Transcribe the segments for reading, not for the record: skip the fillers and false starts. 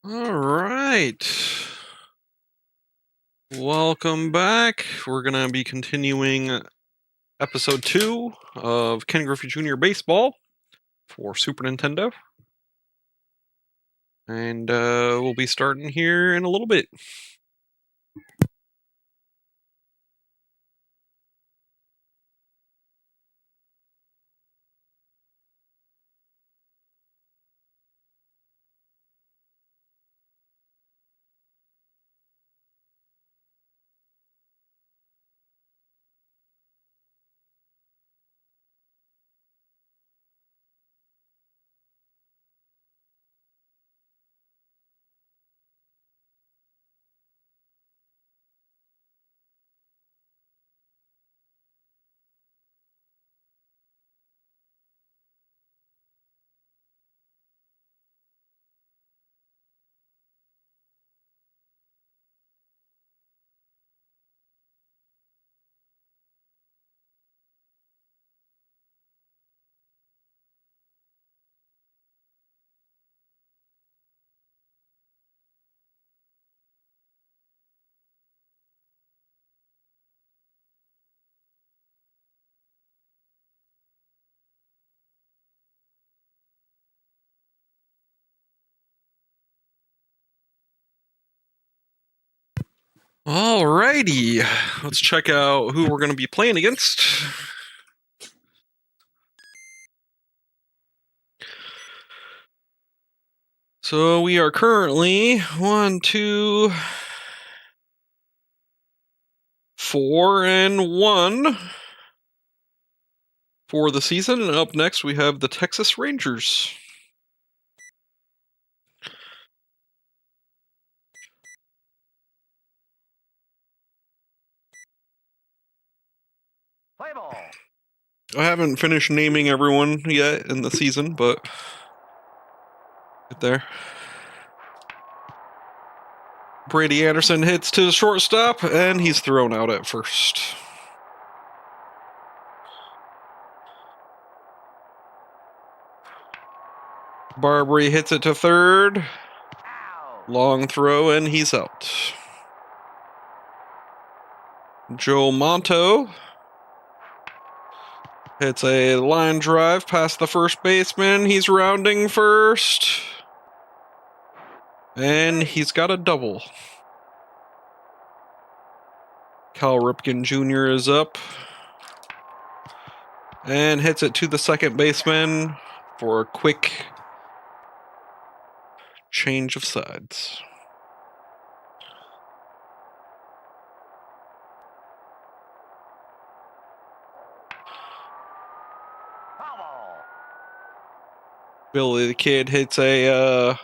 All right. Welcome back. We're going to be continuing episode 2 of Ken Griffey Jr. Baseball for Super Nintendo. And we'll be starting here in a little bit. Alrighty. Let's check out who we're going to be playing against. So we are currently 1, 2, 4 and 1 for the season. And up next we have the Texas Rangers. Play ball. I haven't finished naming everyone yet in the season, but get there. Brady Anderson hits to the shortstop, and he's thrown out at first. Barbary hits it to third. Ow. Long throw, and he's out. Joe Monto hits a line drive past the first baseman. He's rounding first. And he's got a double. Cal Ripken Jr. is up. And hits it to the second baseman for a quick change of sides. Foul ball. Billy the Kid hits a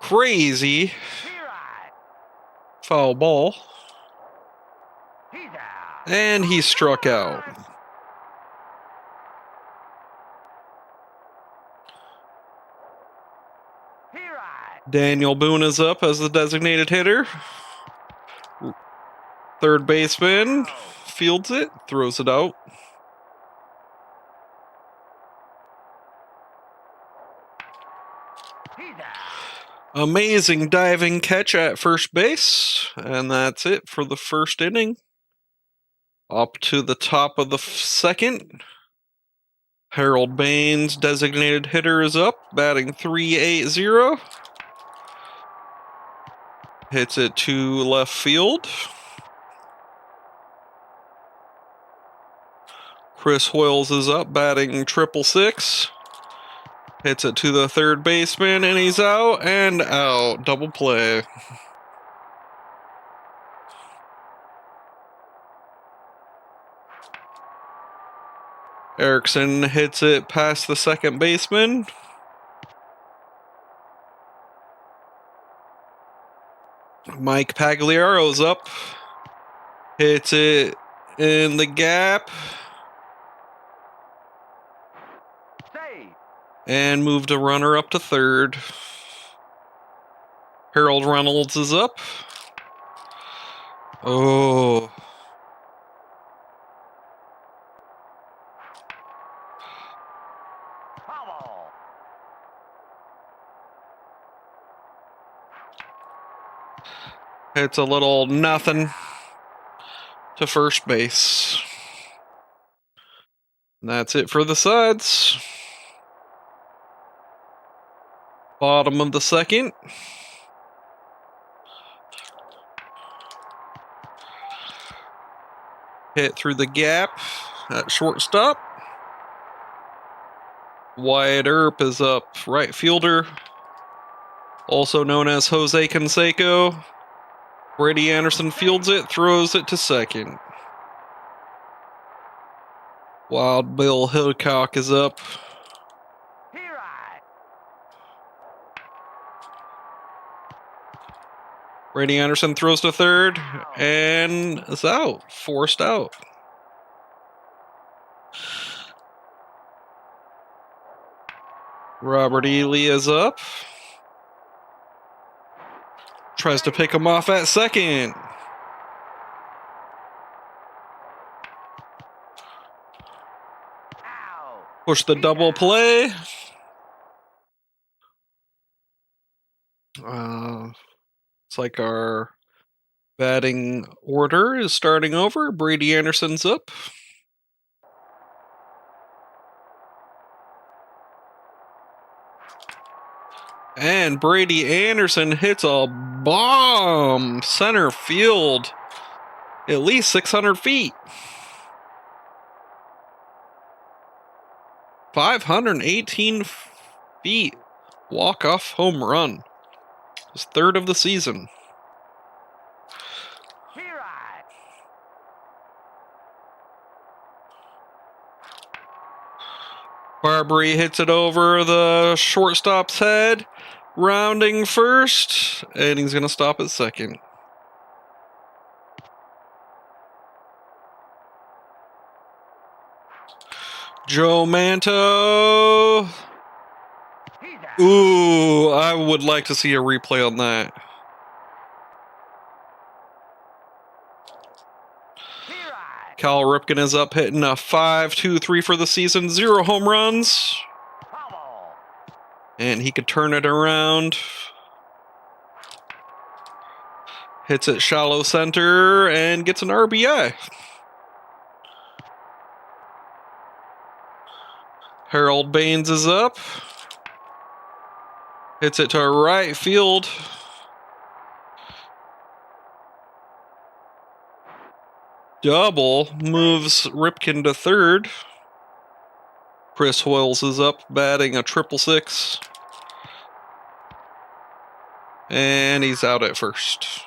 crazy P-Ride. foul ball. He's out. And he struck out. P-Ride. Daniel Boone is up as the designated hitter. Third baseman fields it, throws it out. He's out. Amazing diving catch at first base. And that's it for the first inning. Up to the top of the second. Harold Baines, designated hitter, is up, batting .380. Hits it to left field. Chris Hoyles is up, batting .666. Hits it to the third baseman, and he's out and out. Double play. Erickson hits it past the second baseman. Mike Pagliaro's up. Hits it in the gap. Save. And moved a runner up to third. Harold Reynolds is up. Oh. Foul ball. It's a little nothing to first base. And that's it for the sides. Bottom of the second. Hit through the gap at shortstop. Wyatt Earp is up right fielder, also known as Jose Canseco. Brady Anderson fields it, throws it to second. Wild Bill Hickok is up. Here I. Brady Anderson throws to third and is out, forced out. Robert Ely is up. Tries to pick him off at second. Ow. Push the double play. It's like our batting order is starting over. Brady Anderson's up. And Brady Anderson hits a bomb center field, at least 600 feet. 518 feet. Walk-off home run. His third of the season. Here I. Barbary hits it over the shortstop's head, rounding first, and he's going to stop at second. Joe Manto. He's out. Ooh, I would like to see a replay on that. Here I. Cal Ripken is up, hitting a 5-2-3 for the season, 0 home runs. Bubble. And he could turn it around. Hits it shallow center and gets an RBI. Harold Baines is up. Hits it to right field. Double moves Ripken to third. Chris Hoyles is up, batting a 666. And he's out at first.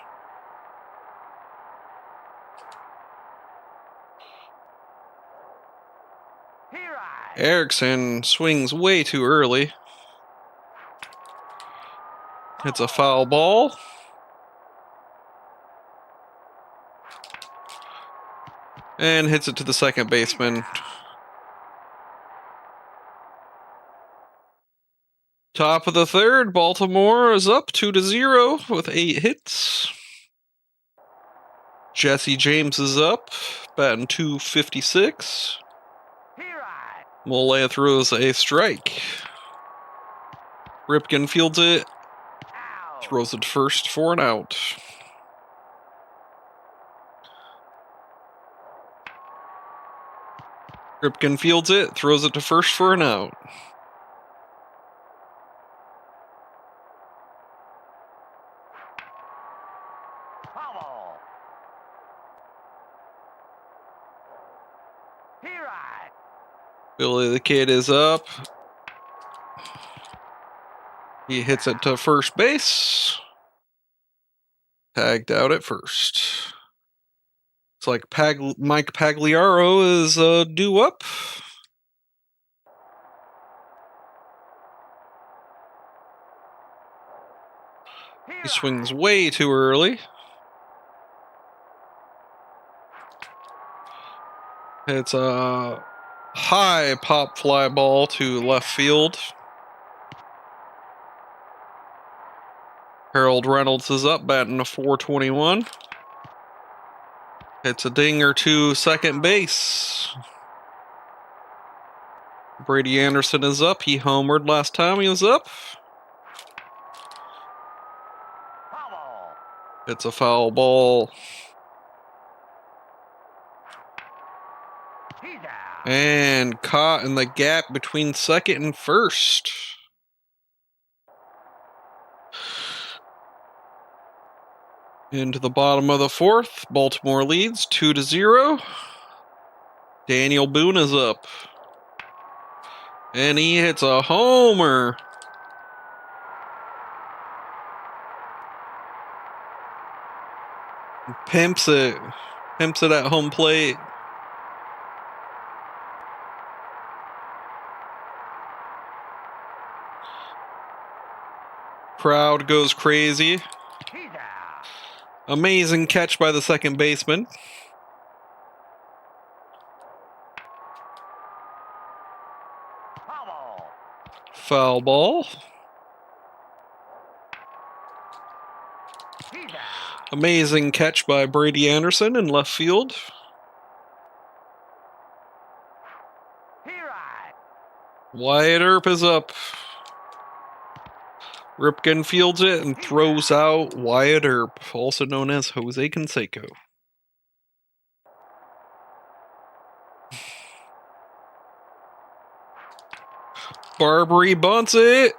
Here I. Erickson swings way too early. It's a foul ball. And hits it to the second baseman. Top of the third, Baltimore is up 2-0 with 8 hits. Jesse James is up, batting .256. Here I. Molea throws a strike. Ripken fields it, Ow. throws it first for an out. Ripken fields it, throws it to first for an out. Bubble. Here I. Billy the Kid is up. He hits it to first base. Tagged out at first. It's like Mike Pagliaro is due up. Here He swings way too early. It's a high pop fly ball to left field. Harold Reynolds is up, batting a .421. It's a dinger to second base. Brady Anderson is up. He homered last time he was up. Bubble. It's a foul ball. He's out. And caught in the gap between second and first. Into the bottom of the fourth. Baltimore leads 2-0. Daniel Boone is up. And he hits a homer. Pimps it. Pimps it at home plate. Crowd goes crazy. He's out. Amazing catch by the second baseman. Foul. Foul ball. He's out. Amazing catch by Brady Anderson in left field. Here I. Wyatt Earp is up. Ripken fields it and throws out Wyatt Earp, also known as Jose Canseco. Barbary bunts it.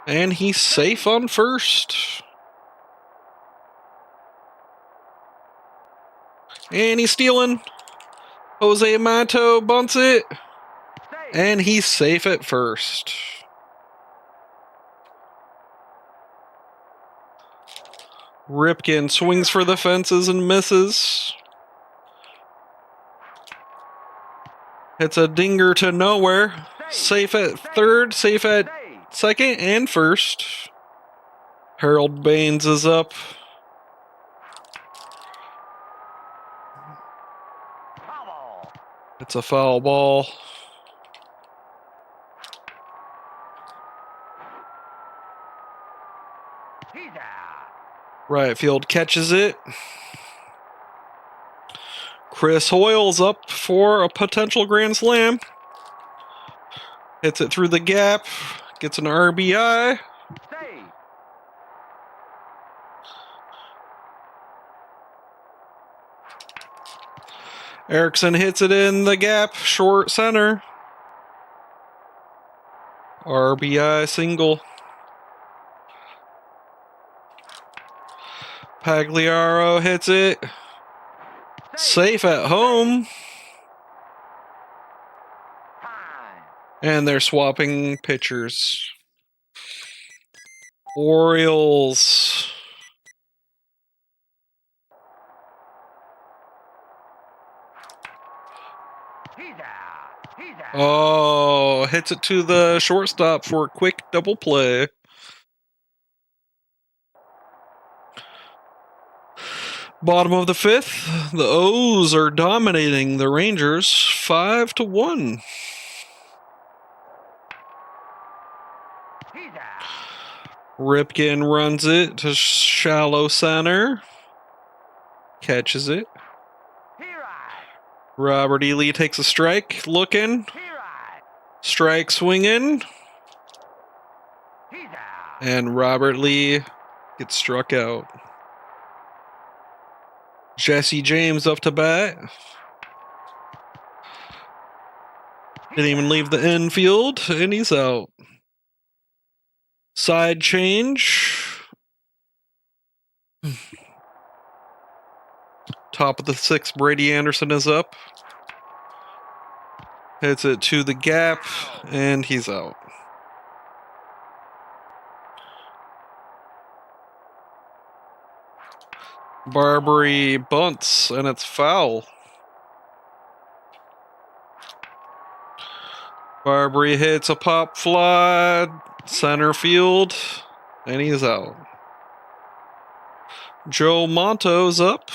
And he's safe on first. And he's stealing. Jose Mato bunts it. Safe. And he's safe at first. Ripken swings for the fences and misses. It's a dinger to nowhere. Safe at third, safe at Safe. second and first. Harold Baines is up. Foul. It's a foul ball. He's out. Right field catches it. Chris Hoyle's up for a potential grand slam. Hits it through the gap. Gets an RBI. Safe. Erickson hits it in the gap. Short center. RBI single. Pagliaro hits it. Safe at home. Time. And they're swapping pitchers. Orioles. He's out. He's out. Oh, hits it to the shortstop for a quick double play. Bottom of the fifth, the O's are dominating the Rangers 5-1. He's out. Ripken runs it to shallow center. Catches it. Here I. Robert Ely takes a strike, looking. Here I. Strike swinging. He's out. And Robert Lee gets struck out. Jesse James up to bat. Didn't even leave the infield, and he's out. Side change. Top of the sixth, Brady Anderson is up. Hits it to the gap, and he's out. Barbary bunts, and it's foul. Barbary hits a pop fly, center field, and he's out. Joe Monto's up.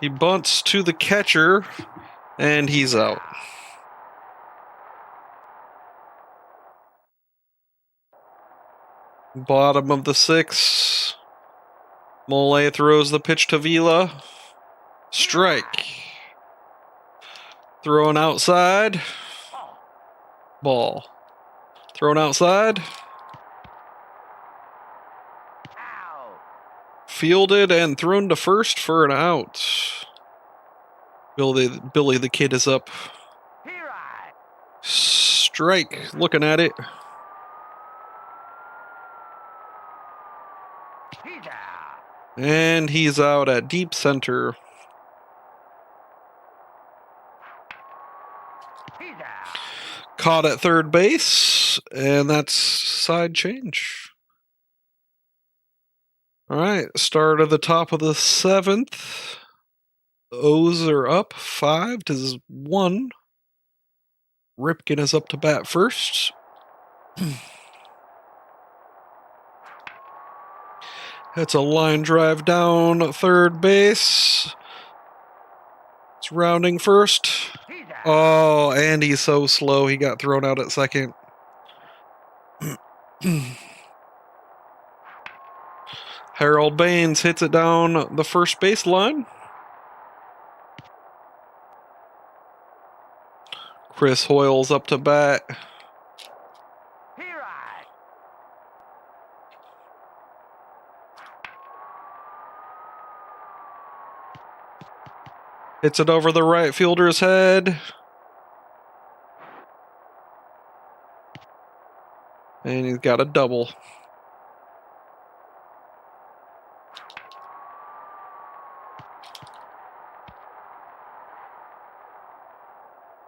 He bunts to the catcher, and he's out. Bottom of the sixth. Mole throws the pitch to Vila. Strike. Thrown outside. Ball. Thrown outside. Fielded and thrown to first for an out. Billy the Kid is up. Here I. Strike. Looking at it. He's out. And he's out at deep center. He's out. Caught at third base, and that's side change. All right, start of the top of the seventh. O's are up 5-1. Ripken is up to bat first. That's a line drive down third base. It's rounding first. He's out. Oh, and he's so slow. He got thrown out at second. Harold Baines hits it down the first baseline. Chris Hoyle's up to bat. Here I. Hits it over the right fielder's head. And he's got a double.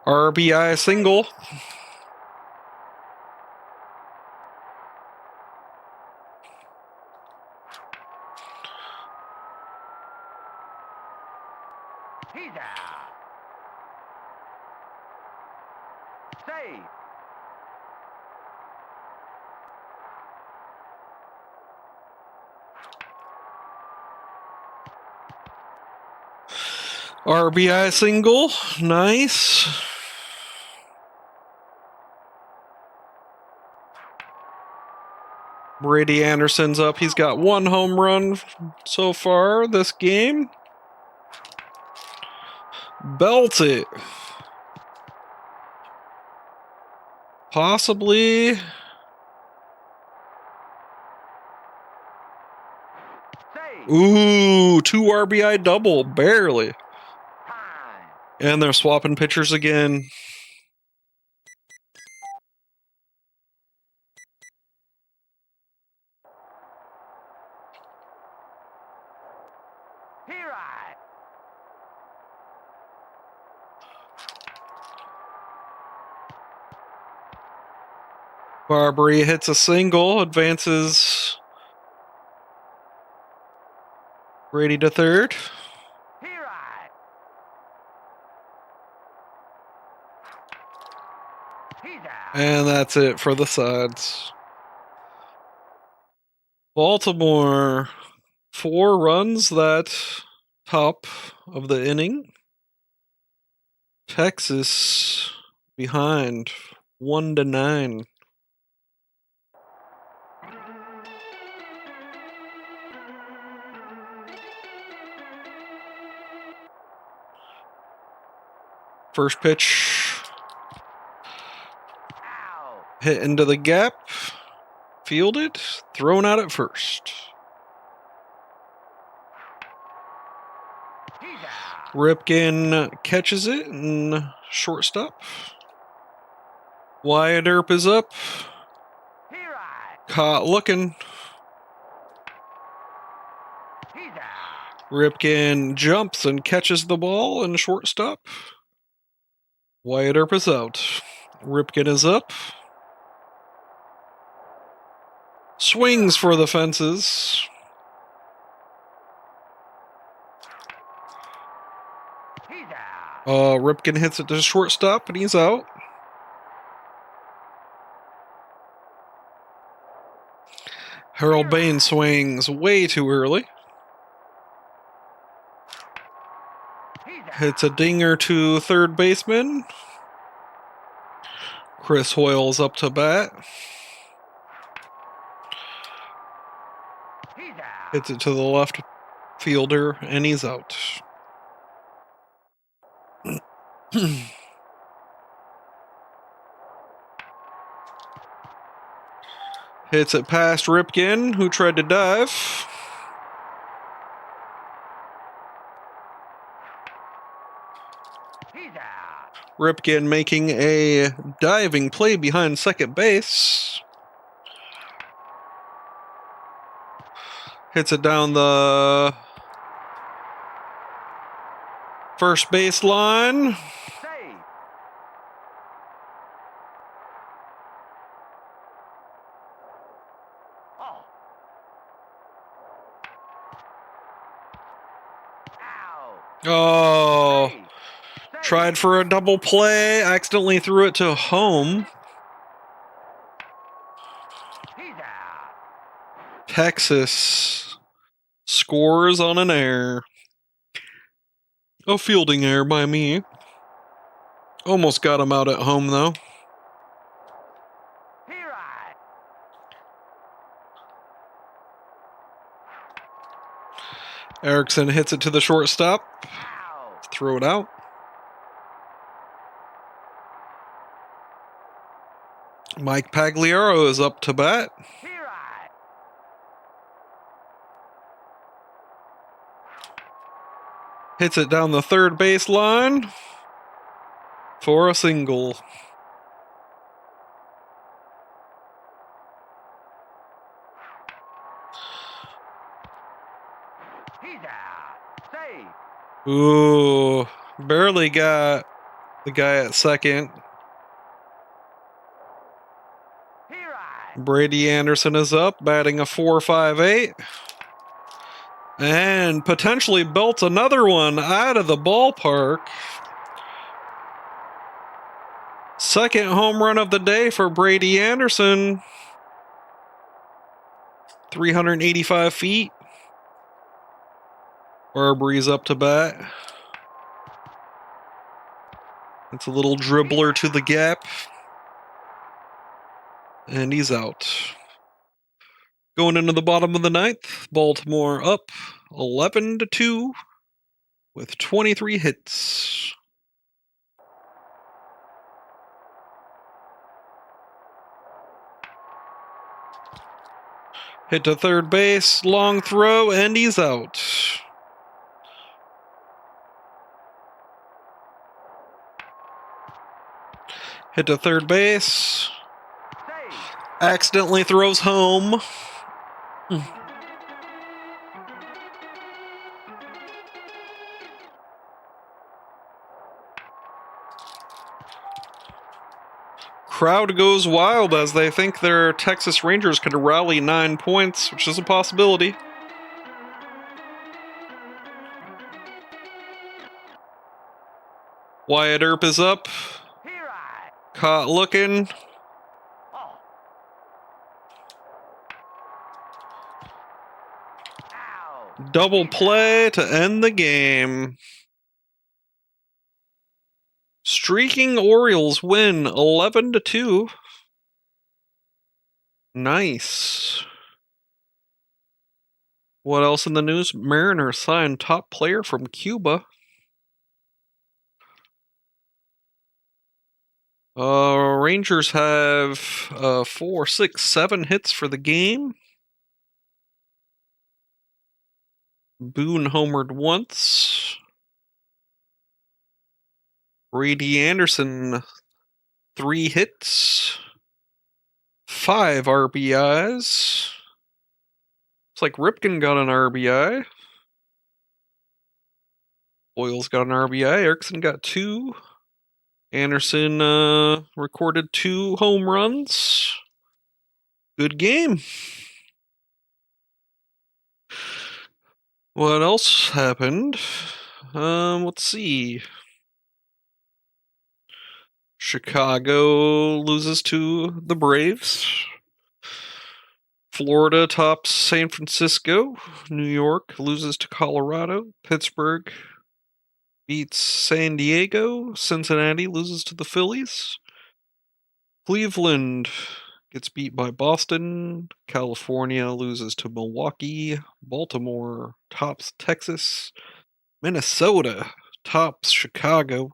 RBI single. He's out. Save. RBI single. Nice. Brady Anderson's up. He's got 1 home run so far this game. Belt it. Possibly. Save. Ooh, 2 RBI double. Barely. Time. And they're swapping pitchers again. Here I. Barbary hits a single, advances Brady to third. Here I. He's out. And that's it for the sides. Baltimore, 4 runs that top of the inning. Texas behind 1-9. First pitch Ow. hit into the gap, fielded, thrown out at first. He's out. Ripken catches it and shortstop. Wyatt Earp is up. Here I. Caught looking. He's out. Ripken jumps and catches the ball in shortstop. Wyatt Earp is out. Ripken is up. Swings for the fences. He's out. Ripken hits it to shortstop and he's out. Harold Baines swings way too early. He's out. Hits a dinger to third baseman. Chris Hoyle's up to bat. He's out. Hits it to the left fielder and he's out. Hits it past Ripken, who tried to dive. Ripken making a diving play behind second base. Hits it down the first baseline. Save. Oh. Out. Oh, Save. Save. tried for a double play, accidentally threw it to home. He's out. Texas scores on an error. A fielding error by me. Almost got him out at home, though. Here I. Erickson hits it to the shortstop. Out. Throw it out. Mike Pagliaro is up to bat. Here I. Hits it down the third baseline for a single. He's out. Save. Ooh, barely got the guy at second. Here I. Brady Anderson is up, batting a .458. And potentially belts another one out of the ballpark. Second home run of the day for Brady Anderson. 385 feet. Arbery's up to bat. It's a little dribbler to the gap. And he's out. Going into the bottom of the ninth, Baltimore up 11-2 with 23 hits. Hit to third base, long throw, and he's out. Hit to third base. Save. Accidentally throws home. Crowd goes wild as they think their Texas Rangers could rally 9 points, which is a possibility. Wyatt Earp is up. Here I. Caught looking. Oh. Out. Double play to end the game. Streaking Orioles win 11-2. Nice. What else in the news? Mariners signed top player from Cuba. Rangers have 4, 6, 7 hits for the game. Boone homered once. Brady Anderson, 3 hits, 5 RBIs. Looks like Ripken got an RBI. Boyles got an RBI. Erickson got 2. Anderson recorded 2 home runs. Good game. What else happened? Let's see. Chicago loses to the Braves. Florida tops San Francisco. New York loses to Colorado. Pittsburgh beats San Diego. Cincinnati loses to the Phillies. Cleveland gets beat by Boston. California loses to Milwaukee. Baltimore tops Texas. Minnesota tops Chicago.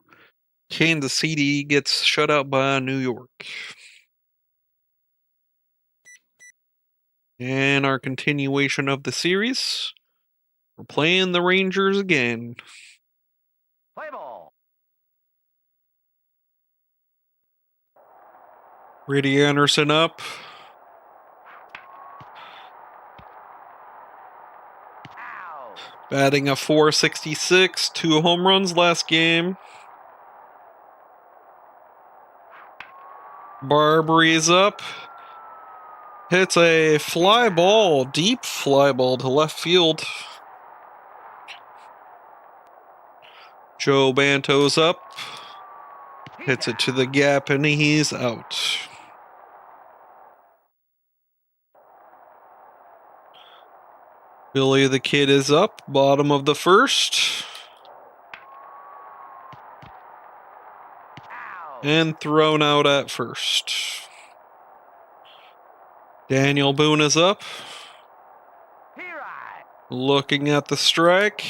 Kansas City gets shut out by New York. And our continuation of the series, we're playing the Rangers again. Play ball. Brady Anderson up. Ow. Batting a .466, 2 home runs last game. Barbary's up. Hits a fly ball, deep fly ball to left field. Joe Banto's up. Hits it to the gap and he's out. Billy the Kid is up, bottom of the first. Ow. And thrown out at first. Daniel Boone is up. Here I. Looking at the strike.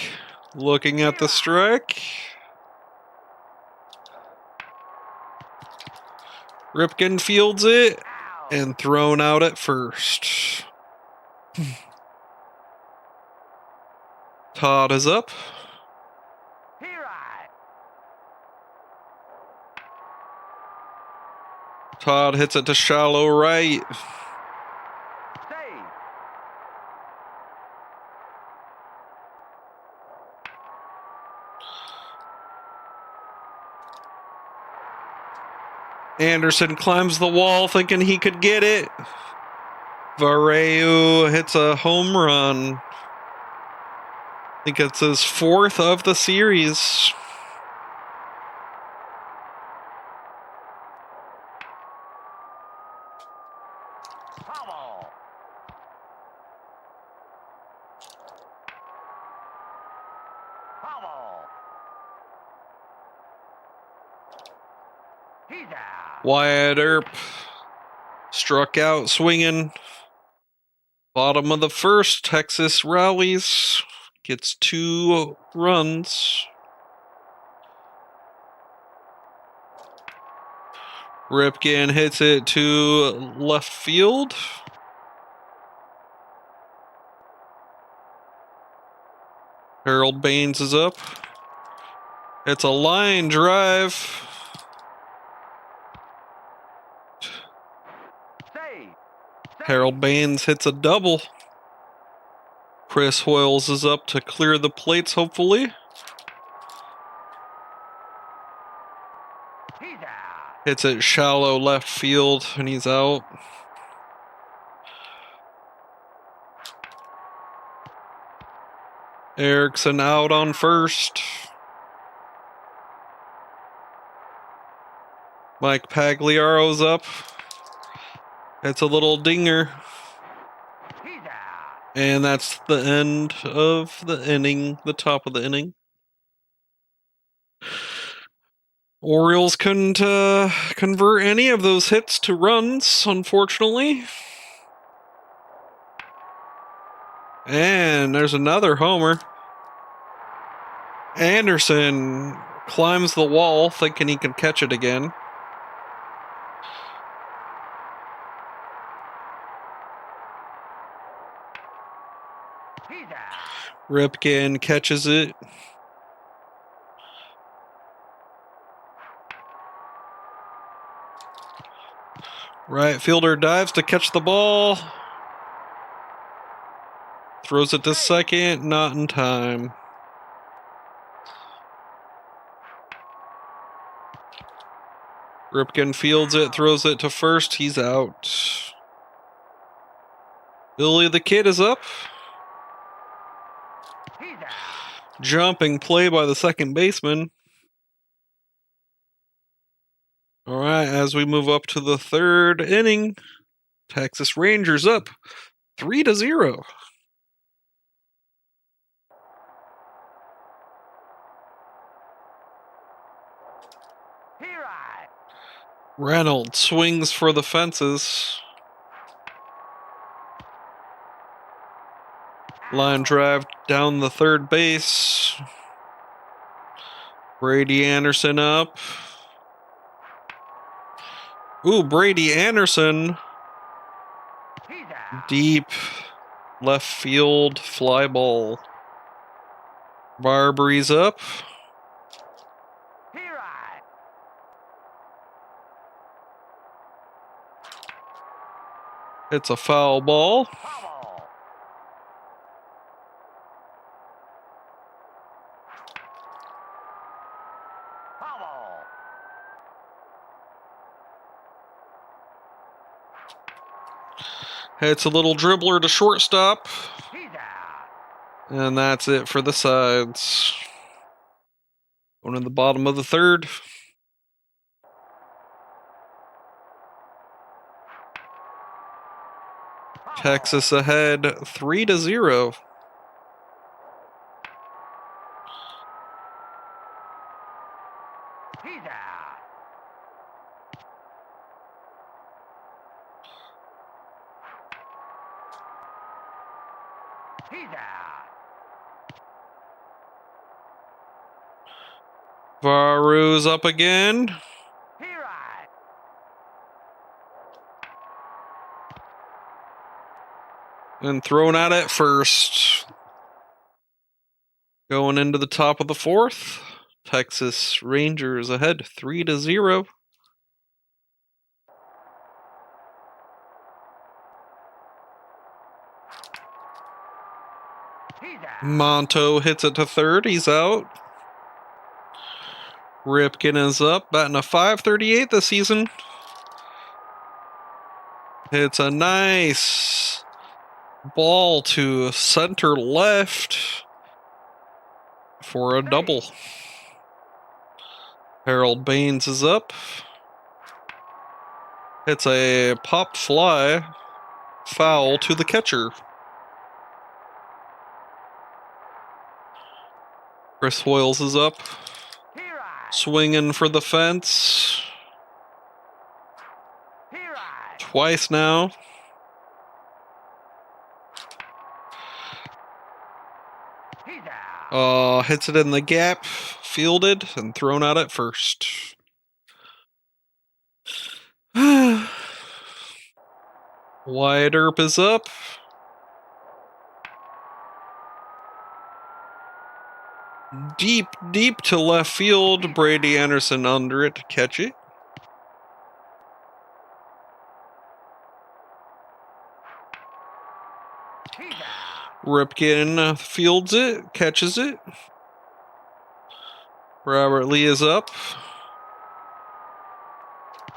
Looking at the strike. Ripken fields it. Ow. And thrown out at first. Todd is up. Here I. Todd hits it to shallow right. Save. Anderson climbs the wall thinking he could get it. Vareu hits a home run. I think it's his 4th of the series. Pummel. Pummel. He's out. Wyatt Earp struck out swinging. Bottom of the first, Texas rallies. Gets 2 runs. Ripken hits it to left field. Harold Baines is up. It's a line drive. Save. Harold Baines hits a double. Chris Hoyles is up to clear the plates, hopefully. He's out. Hits it shallow left field, and he's out. Erickson out on first. Mike Pagliaro's up. It's a little dinger. He's out. And that's the end of the inning, the top of the inning. Orioles couldn't convert any of those hits to runs, unfortunately. And there's another homer. Anderson climbs the wall thinking he can catch it again. He's out. Ripken catches it. Right fielder dives to catch the ball. Throws it to second, not in time. Ripken fields it, throws it to first, he's out. Billy the Kid is up. He's out. Jumping play by the second baseman. All right, as we move up to the third inning, Texas Rangers up 3-0. Here I. Reynolds swings for the fences. Line drive down the third base. Brady Anderson up. Ooh, Brady Anderson. He's out. Deep left field fly ball. Barbary's up. Here I. It's a foul ball. Foul. Foul. It's a little dribbler to shortstop. He's out. And that's it for the sides. Going in the bottom of the third. Foul. Texas ahead 3-0. He's out. He's out. Varu's up again. Here I. And thrown out at first. Going into the top of the fourth. Texas Rangers ahead 3-0. He's out. Monto hits it to third. He's out. Ripken is up, batting a .538 this season. It's a nice ball to center left for a double. Harold Baines is up. It's a pop fly foul to the catcher. Chris Hoyles is up. Here I. Swinging for the fence. Here I. Twice now. He's out. Hits it in the gap. Fielded and thrown out at first. Wyatt Earp is up. Deep to left field. Brady Anderson under it to catch it. He's out. Ripken fields it, catches it. Robert Lee is up.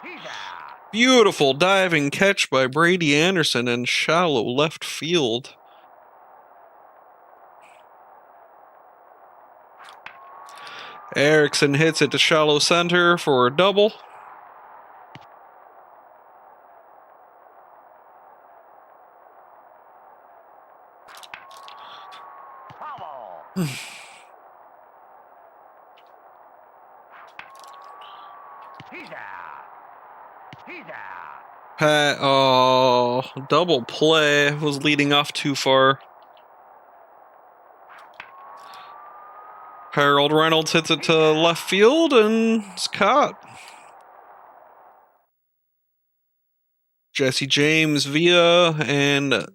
He's out. Beautiful diving catch by Brady Anderson in shallow left field. Erickson hits it to shallow center for a double. Foul. He's out. He's out. Double play was leading off too far. Harold Reynolds hits it to left field and it's caught. Jesse James, Villa, and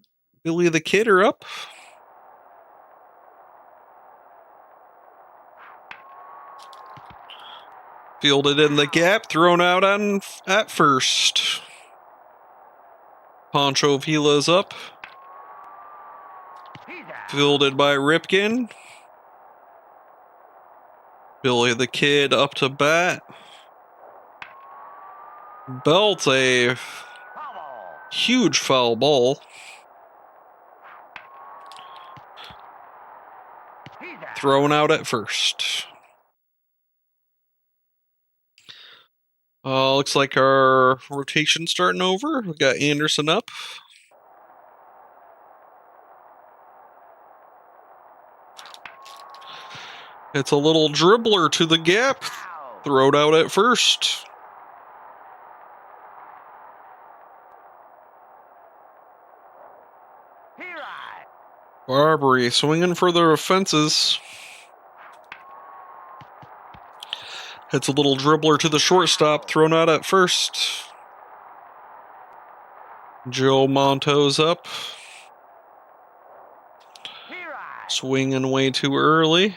Billy the Kid are up. Fielded in the gap, thrown out at first. Pancho Villa's up. He's out. Fielded by Ripken. Billy the Kid up to bat. Belts a Foul. huge foul ball. He's out. Thrown out at first. Looks like our rotation's starting over. We got Anderson up. It's a little dribbler to the gap. Foul. Thrown out at first. Here I. Barbary swinging for the fences. It's a little dribbler to the shortstop, thrown out at first. Joe Monto's up. Here I. Swinging way too early.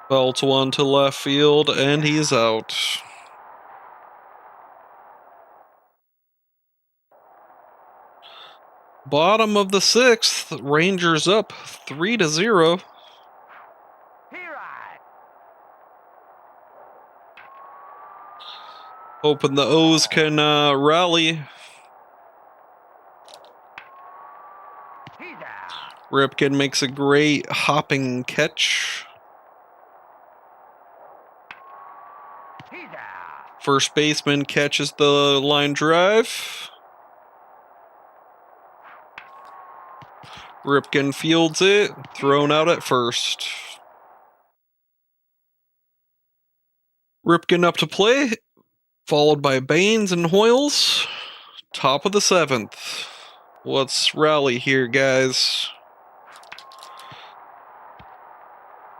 Belts one to left field, and he's out. Bottom of the sixth, Rangers up 3-0. Here I. Hoping the O's can rally. He's out. Ripken makes a great hopping catch. He's out. First baseman catches the line drive. Ripken fields it, thrown out at first. Ripken up to play, followed by Baines and Hoyles. Top of the seventh. Let's rally here, guys.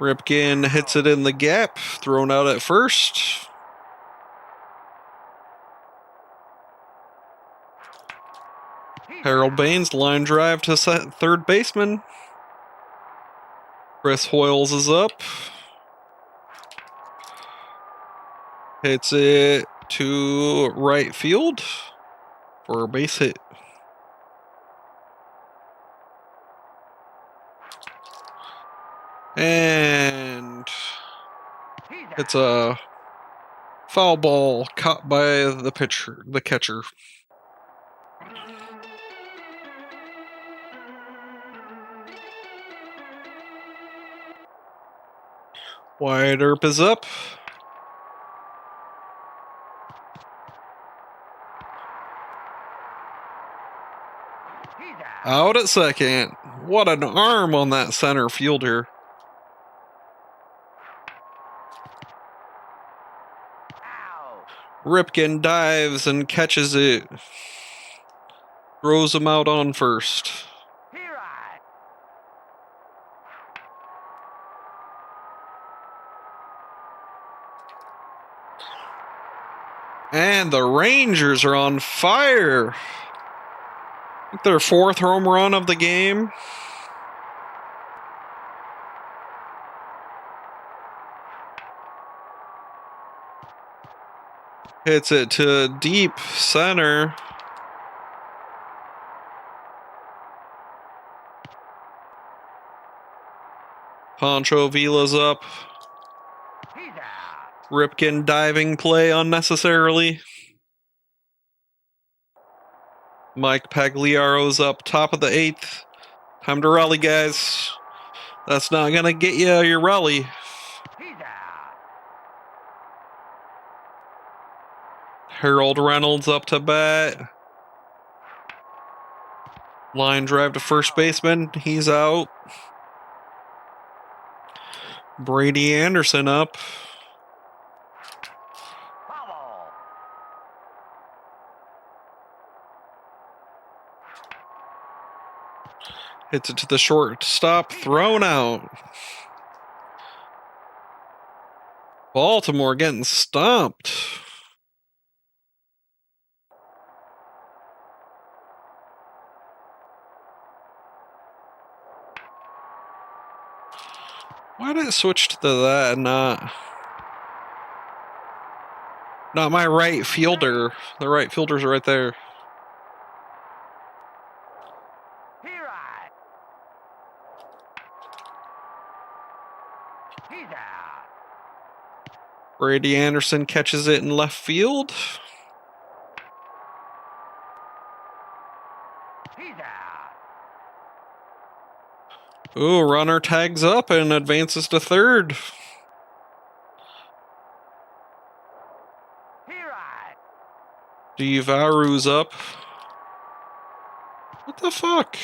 Ripken hits it in the gap, thrown out at first. Harold Baines, line drive to third baseman. Chris Hoyles is up. Hits it to right field for a base hit. And it's a foul ball caught by the catcher. Wyatt Earp is up. Out at second. What an arm on that center fielder. Ripken dives and catches it. Throws him out on first. And the Rangers are on fire. I think their fourth home run of the game. Hits it to deep center. Pancho Vila's up. Ripken diving play unnecessarily. Mike Pagliaro's up top of the eighth. Time to rally, guys. That's not going to get you your rally. Harold Reynolds up to bat. Line drive to first baseman. He's out. Brady Anderson up. Hits it to the shortstop. Thrown out. Baltimore getting stomped. Why did it switch to that and not my right fielder? The right fielder's right there. Brady Anderson catches it in left field. Ooh, runner tags up and advances to third. DeVaru's up. What the fuck?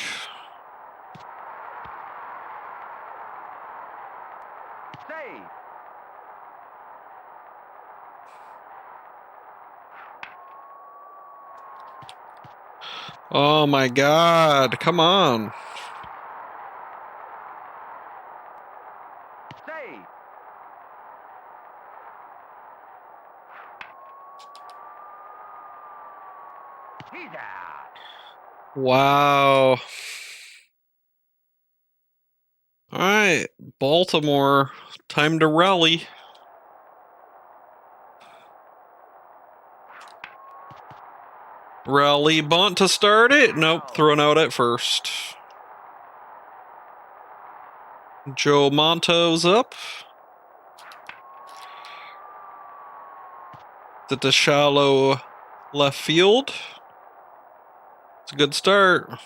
Oh my god, come on. Wow. All right, Baltimore, time to rally. Rally bunt to start it. Nope, thrown out at first. Joe Monto's up. To shallow left field. It's a good start.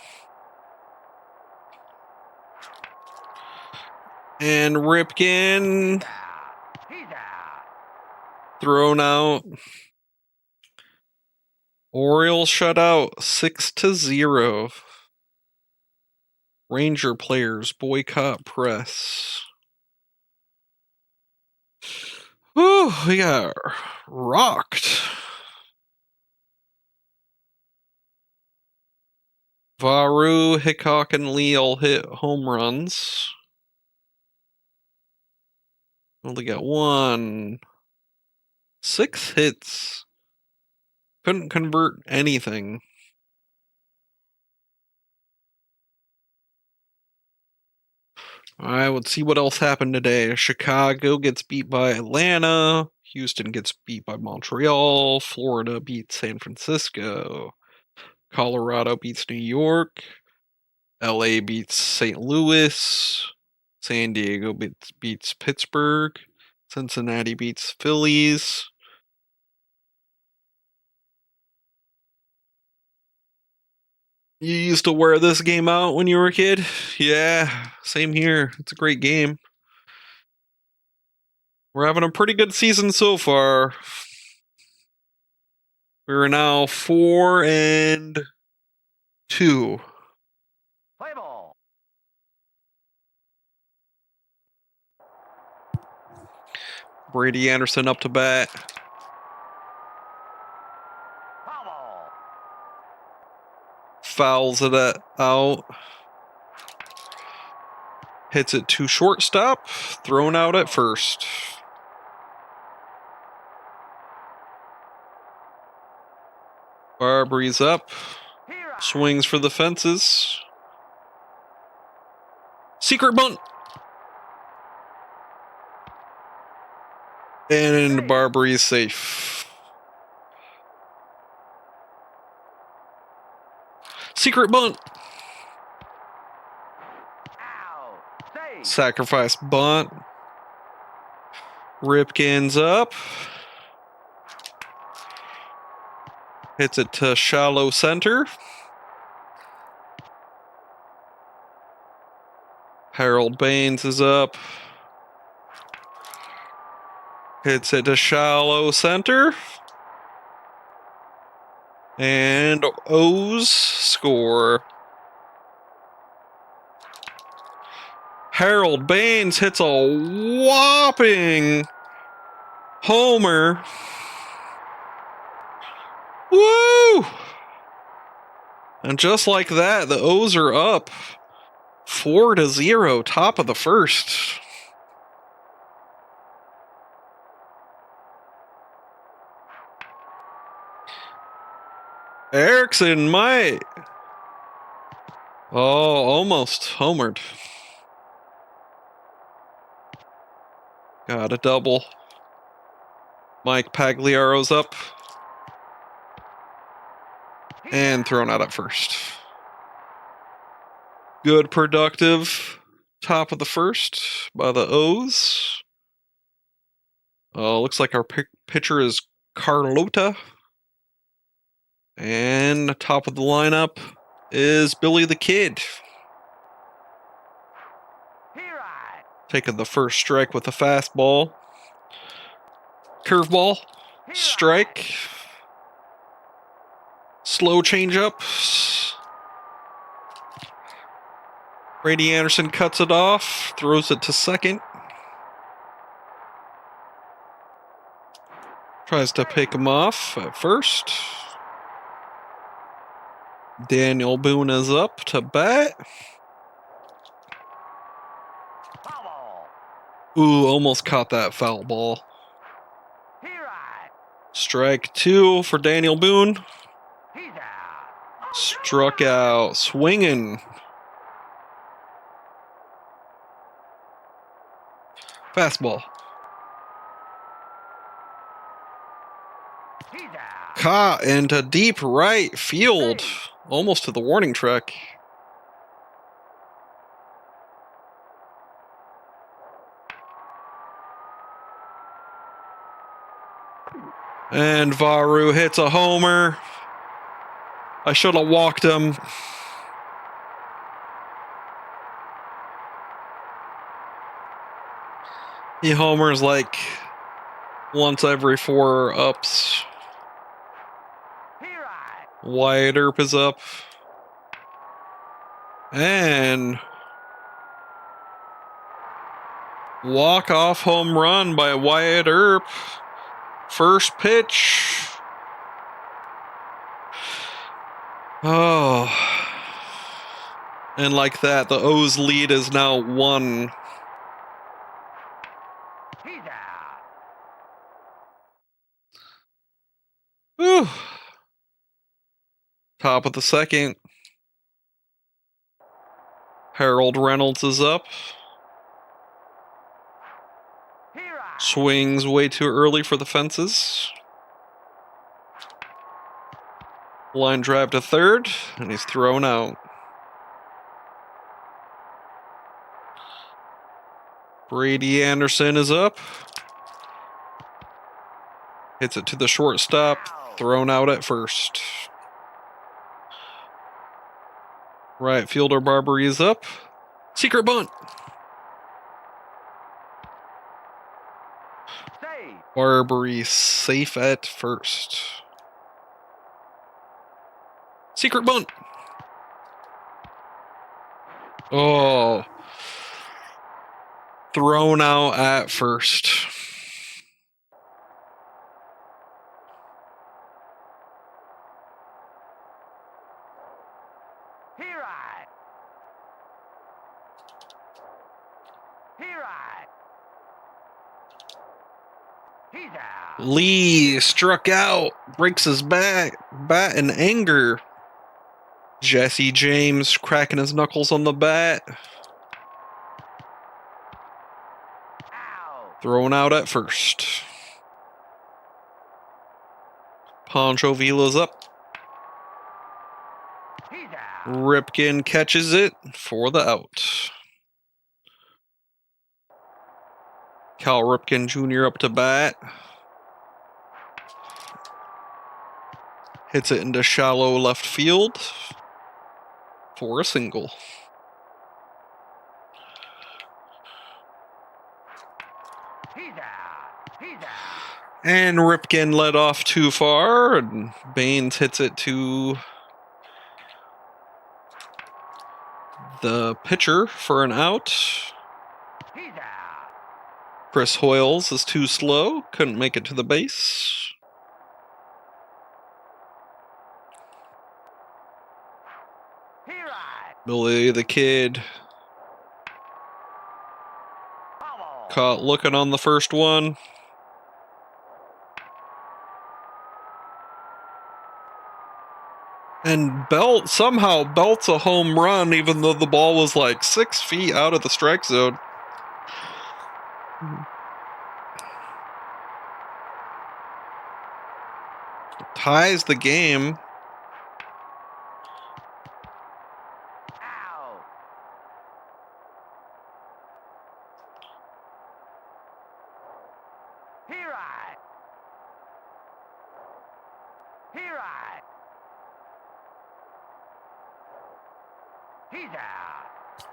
And Ripken thrown out. Orioles shut out 6-0. Ranger players boycott press. Whew, we got rocked. Varu, Hickok, and Lee all hit home runs. Only got 6 hits. Couldn't convert anything. Alright, let's see what else happened today. Chicago gets beat by Atlanta. Houston gets beat by Montreal. Florida beats San Francisco. Colorado beats New York. LA beats St. Louis. San Diego beats Pittsburgh. Cincinnati beats Phillies. You used to wear this game out when you were a kid? Yeah, same here. It's a great game. We're having a pretty good season so far. We're now 4-2. Play ball. Brady Anderson up to bat. Foul ball. Fouls it out. Hits it to shortstop. Thrown out at first. Barbry's up. Swings for the fences. Secret bunt. And Barbry's safe. Secret bunt. Sacrifice bunt. Ripken's up. Hits it to shallow center. Harold Baines is up. Hits it to shallow center. And O's score. Harold Baines hits a whopping homer. Woo! And just like that, the O's are up 4-0, top of the first. Erickson might. Oh, almost homered. Got a double. Mike Pagliaro's up. And thrown out at first. Good productive top of the first by the O's. Looks like our pitcher is Carlota. And top of the lineup is Billy the Kid. Taking the first strike with a fastball. Curveball. Strike. Slow changeup. Brady Anderson cuts it off. Throws it to second. Tries to pick him off at first. Daniel Boone is up to bat. Ooh, almost caught that foul ball. Strike 2 for Daniel Boone. Struck out, swinging. Fastball. Caught into deep right field. Almost to the warning track. And Varu hits a homer. I should have walked him. He homers like once every 4 ups. Wyatt Earp is up. And walk-off home run by Wyatt Earp. First pitch. Oh. And like that, the O's lead is now 1. Whew. Top of the second. Harold Reynolds is up. Swings way too early for the fences. Line drive to third, and he's thrown out. Brady Anderson is up. Hits it to the shortstop, thrown out at first. Right fielder Barbary is up. Secret bunt. Barbary safe at first. Secret bunt. Oh. Thrown out at first. Lee struck out, breaks his bat in anger. Jesse James cracking his knuckles on the bat. Thrown out at first. Pancho Vila's up. Ripken catches it for the out. Cal Ripken Jr. up to bat. Hits it into shallow left field for a single. And Ripken led off too far, and Baines hits it to the pitcher for an out. Chris Hoyles is too slow, couldn't make it to the base. Billy the Kid caught looking on the first one. And somehow belts a home run even though the ball was like 6 feet out of the strike zone. Ties the game.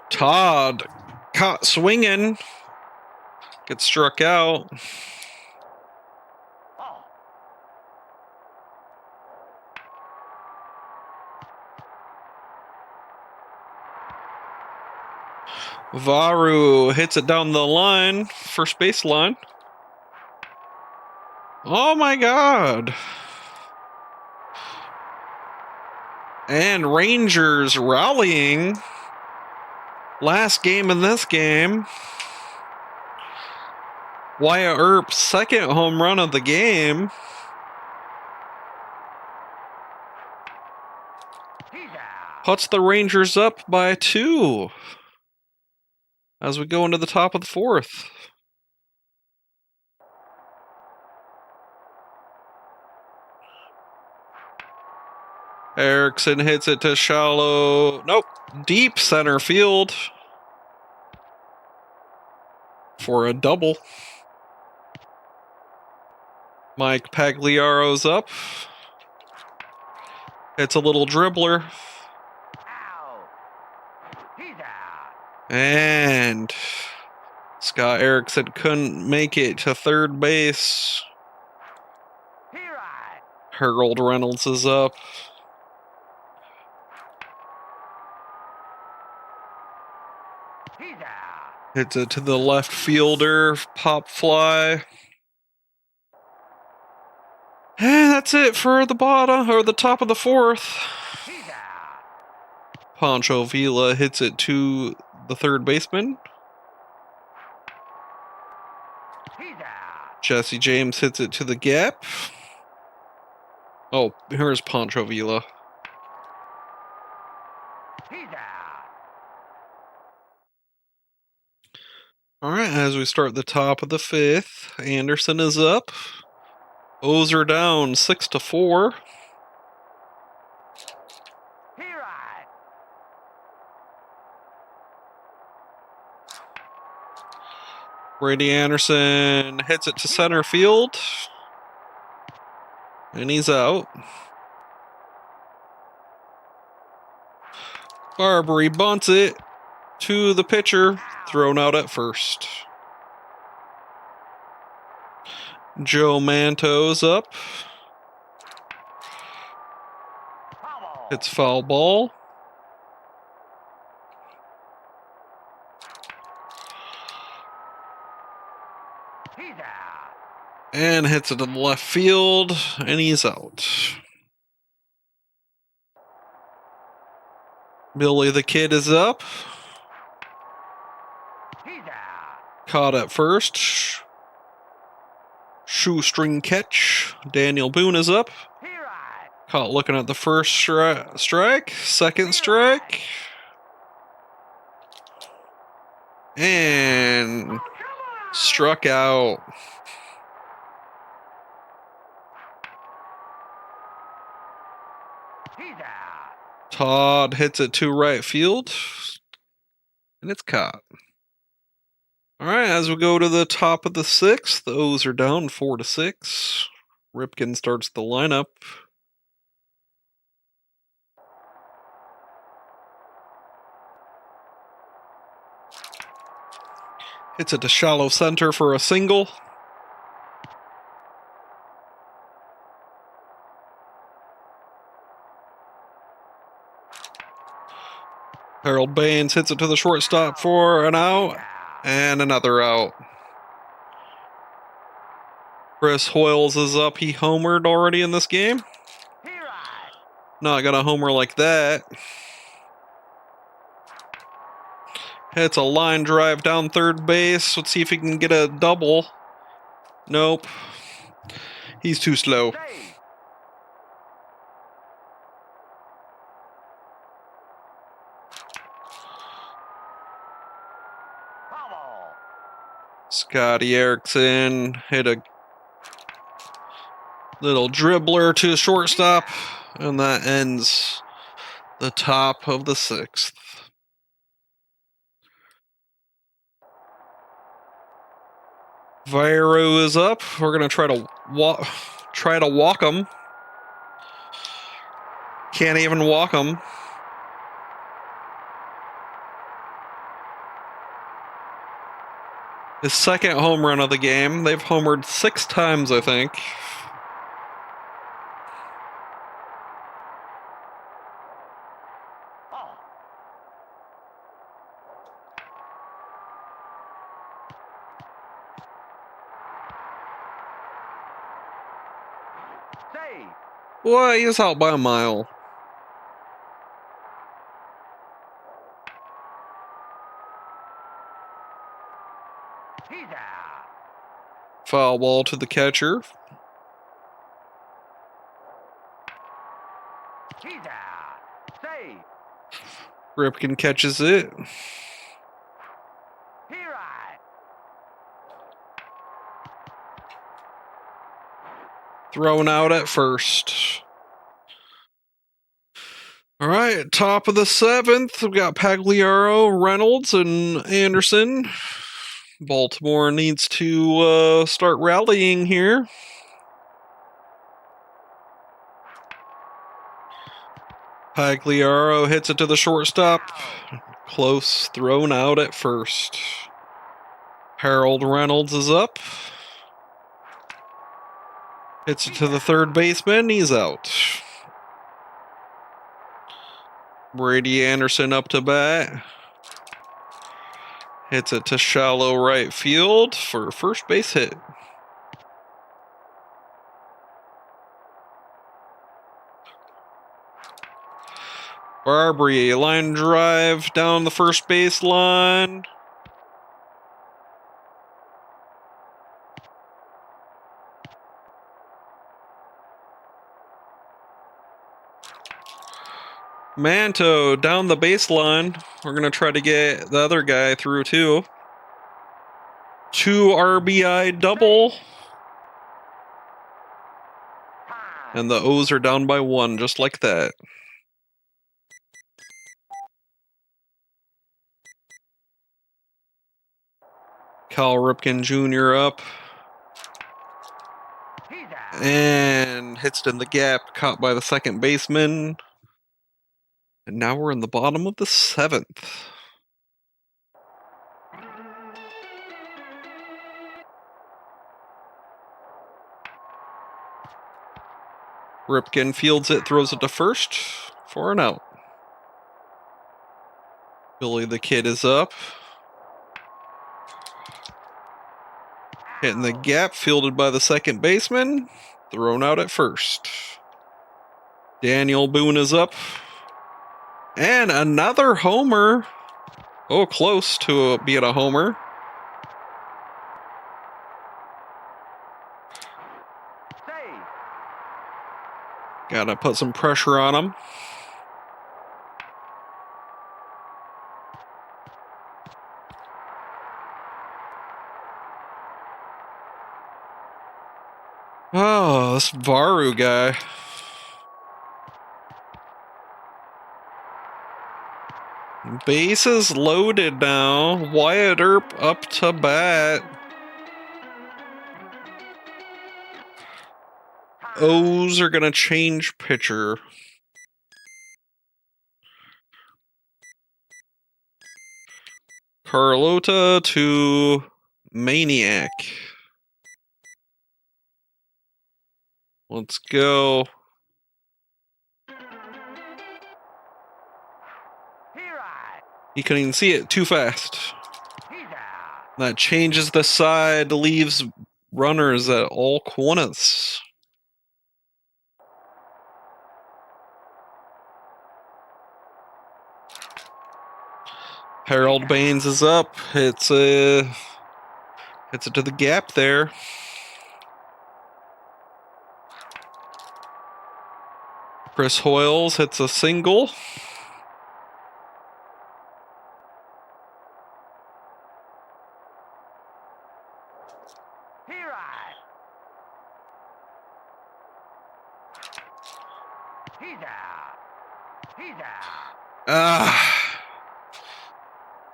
Todd caught swinging. Gets struck out. Varu hits it down the line, first base line. Oh my God. And Rangers rallying. Last game in this game. Wyatt Earp's second home run of the game. Puts the Rangers up by 2 as we go into the top of the 4th. Erickson hits it to shallow. Nope. Deep center field. For a double. Mike Pagliaro's up. It's a little dribbler. Out. He's out. And Scott Erickson couldn't make it to third base. He right. Harold Reynolds is up. He's out. Hits it to the left fielder. Pop fly. And that's it for the bottom, or the top of the fourth. He's out. Pancho Villa hits it to the third baseman. He's out. Jesse James hits it to the gap. Oh, here's Pancho Villa. He's out. All right, as we start the top of the fifth, Anderson is up. O's are down 6-4. He right. Brady Anderson hits it to center field. And he's out. Barbary bunts it to the pitcher, thrown out at first. Joe Manto's up. Foul. It's foul ball. He's out. And hits it to the left field, and he's out. Billy the Kid is up. He's out. Caught at first. Shoestring catch. Daniel Boone is up. He right. Caught looking at the first strike. Second strike. And struck out. He's out. Todd hits it to right field. And it's caught. All right, as we go to the top of the sixth, the O's are down 4-6. Ripken starts the lineup. Hits it to shallow center for a single. Harold Baines hits it to the shortstop for an out. And another out. Chris Hoyles is up. He homered already in this game. He right. Not gonna homer like that. Hits a line drive down third base. Let's see if he can get a double. Nope. He's too slow. Save. Foul. Scotty Erickson hit a little dribbler to shortstop, and that ends the top of the sixth. Viro is up. We're gonna try to walk him. Can't even walk him. His second home run of the game. They've homered 6 times, I think. Oh. Save. Well, he's out by a mile. He's out. Foul ball to the catcher. He's out. Save. Ripken catches it. He right. Thrown out at first. All right, top of the 7th, we've got Pagliaro, Reynolds, and Anderson. Baltimore needs to start rallying here. Pagliaro hits it to the shortstop. Close, thrown out at first. Harold Reynolds is up. Hits it to the third baseman. He's out. Brady Anderson up to bat. Hits it to shallow right field for a first base hit. Barbary, line drive down the first base line. Manto down the baseline. We're going to try to get the other guy through too. 2 RBI double. And the O's are down by 1, just like that. Cal Ripken Jr. up. And hits it in the gap, caught by the second baseman. And now we're in the bottom of the 7th. Ripken fields it, throws it to first for an out. Billy the Kid is up. Hitting the gap, fielded by the second baseman. Thrown out at first. Daniel Boone is up. And another homer. Oh, close to being a homer. Gotta put some pressure on him. Oh, this Varu guy. Bases loaded now. Wyatt Earp up to bat. O's are gonna change pitcher. Carlota to Maniac. Let's go. He couldn't even see it, too fast. That changes the side, leaves runners at all corners. Harold Baines is up. Hits it to the gap there. Chris Hoyles hits a single.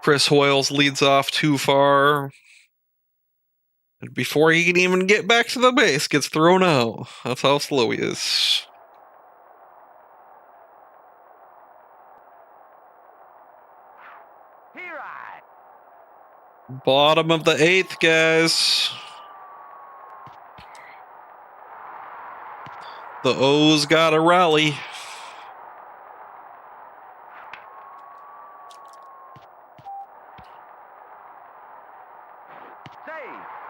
Chris Hoyles leads off too far. And before he can even get back to the base, gets thrown out. That's how slow he is. Bottom of the 8th, guys. The O's got a rally.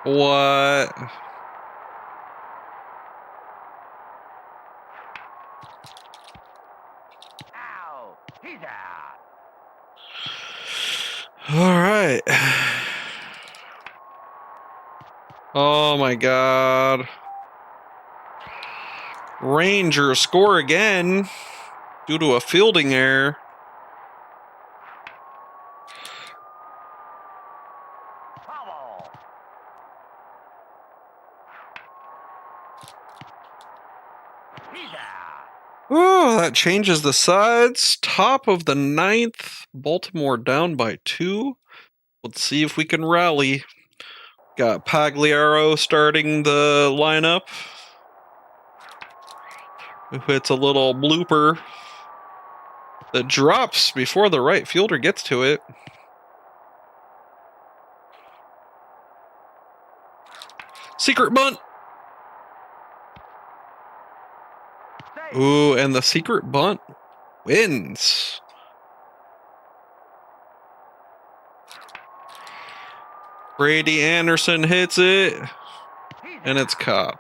What? He's out. All right. Oh my God. Rangers score again due to a fielding error. Oh, that changes the sides. Top of the 9th. Baltimore down by 2. Let's see if we can rally. Got Pagliaro starting the lineup. Who hits a little blooper that drops before the right fielder gets to it. Secret bunt. Ooh, and the secret bunt wins. Brady Anderson hits it, and it's caught.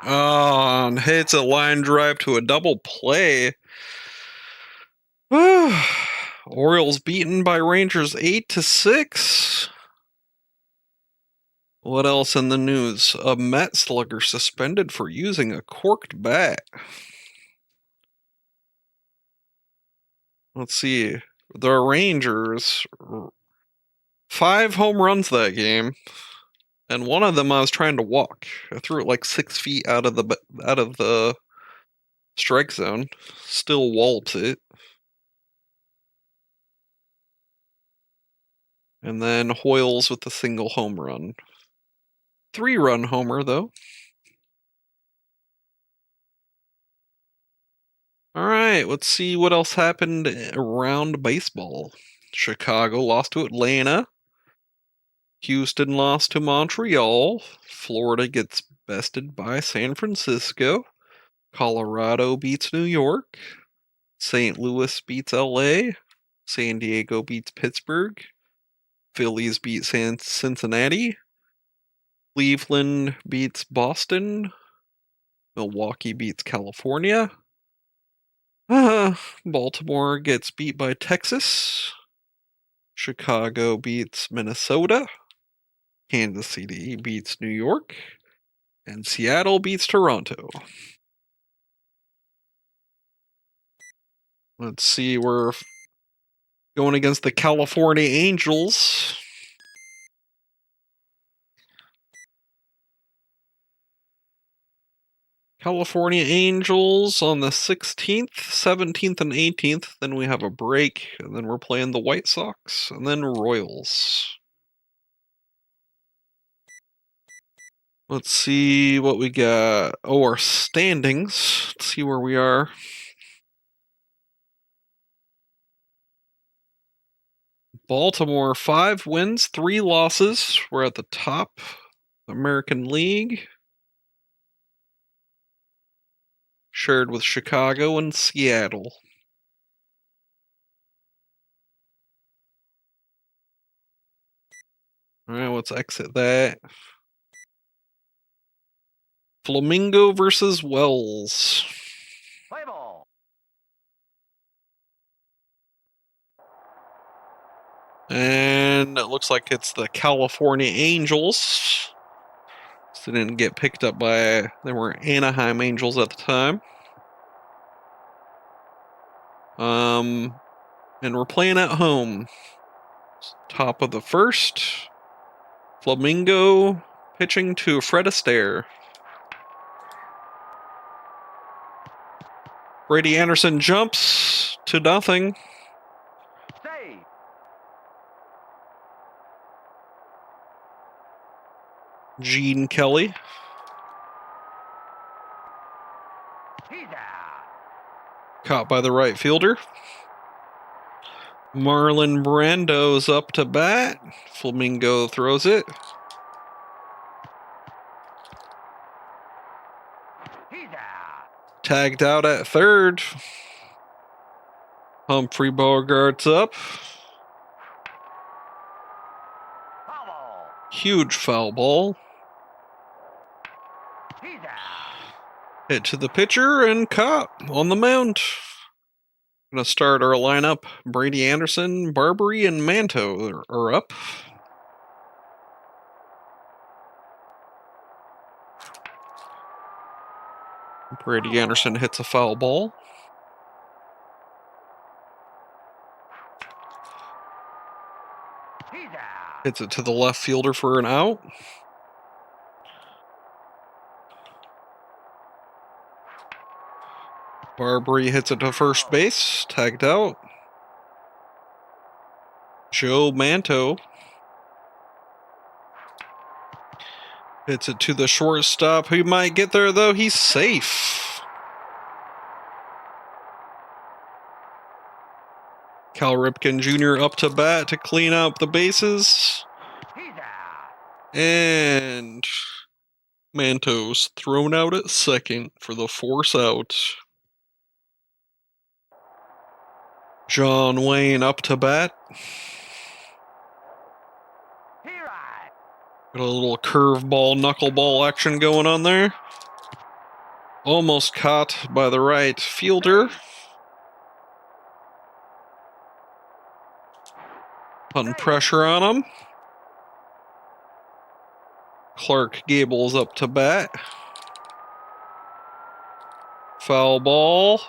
Oh, and hits a line drive to a double play. Orioles beaten by Rangers 8-6. What else in the news? A Met slugger suspended for using a corked bat. Let's see. The Rangers, 5 home runs that game, and one of them I was trying to walk. I threw it like 6 feet out of the strike zone. Still waltz it. And then Hoyles with a single home run. 3-run homer, though. All right, let's see what else happened around baseball. Chicago lost to Atlanta. Houston lost to Montreal. Florida gets bested by San Francisco. Colorado beats New York. St. Louis beats LA. San Diego beats Pittsburgh. Phillies beat Cincinnati. Cleveland beats Boston. Milwaukee beats California. Baltimore gets beat by Texas. Chicago beats Minnesota. Kansas City beats New York. And Seattle beats Toronto. Let's see, we're going against the California Angels. California Angels on the 16th, 17th, and 18th. Then we have a break, and then we're playing the White Sox, and then Royals. Let's see what we got. Oh, our standings. Let's see where we are. Baltimore, 5 wins, 3 losses. We're at the top. American League. Shared with Chicago and Seattle. All right, let's exit that. Flamingo versus Wells. Play ball. And it looks like it's the California Angels. So they didn't get picked up by, they were Anaheim Angels at the time. And we're playing at home. Top of the first. Flamingo pitching to Fred Astaire. Brady Anderson jumps to nothing. Save. Gene Kelly. He's out. Caught by the right fielder. Marlon Brando's up to bat. Flamingo throws it. He's out. Tagged out at third. Humphrey Bogart's up. Foul ball. Huge foul ball. He's out. Hit to the pitcher and caught on the mound. Gonna start our lineup. Brady Anderson, Barbary, and Manto are up. Brady Anderson hits a foul ball. He's out. Hits it to the left fielder for an out. Barbary hits it to first base, tagged out. Joe Manto hits it to the shortstop. He might get there, though. He's safe. Cal Ripken Jr. up to bat to clean up the bases. And Manto's thrown out at second for the force out. John Wayne up to bat. Got a little curveball, knuckleball action going on there. Almost caught by the right fielder. Putting pressure on him. Clark Gable's up to bat. Foul ball.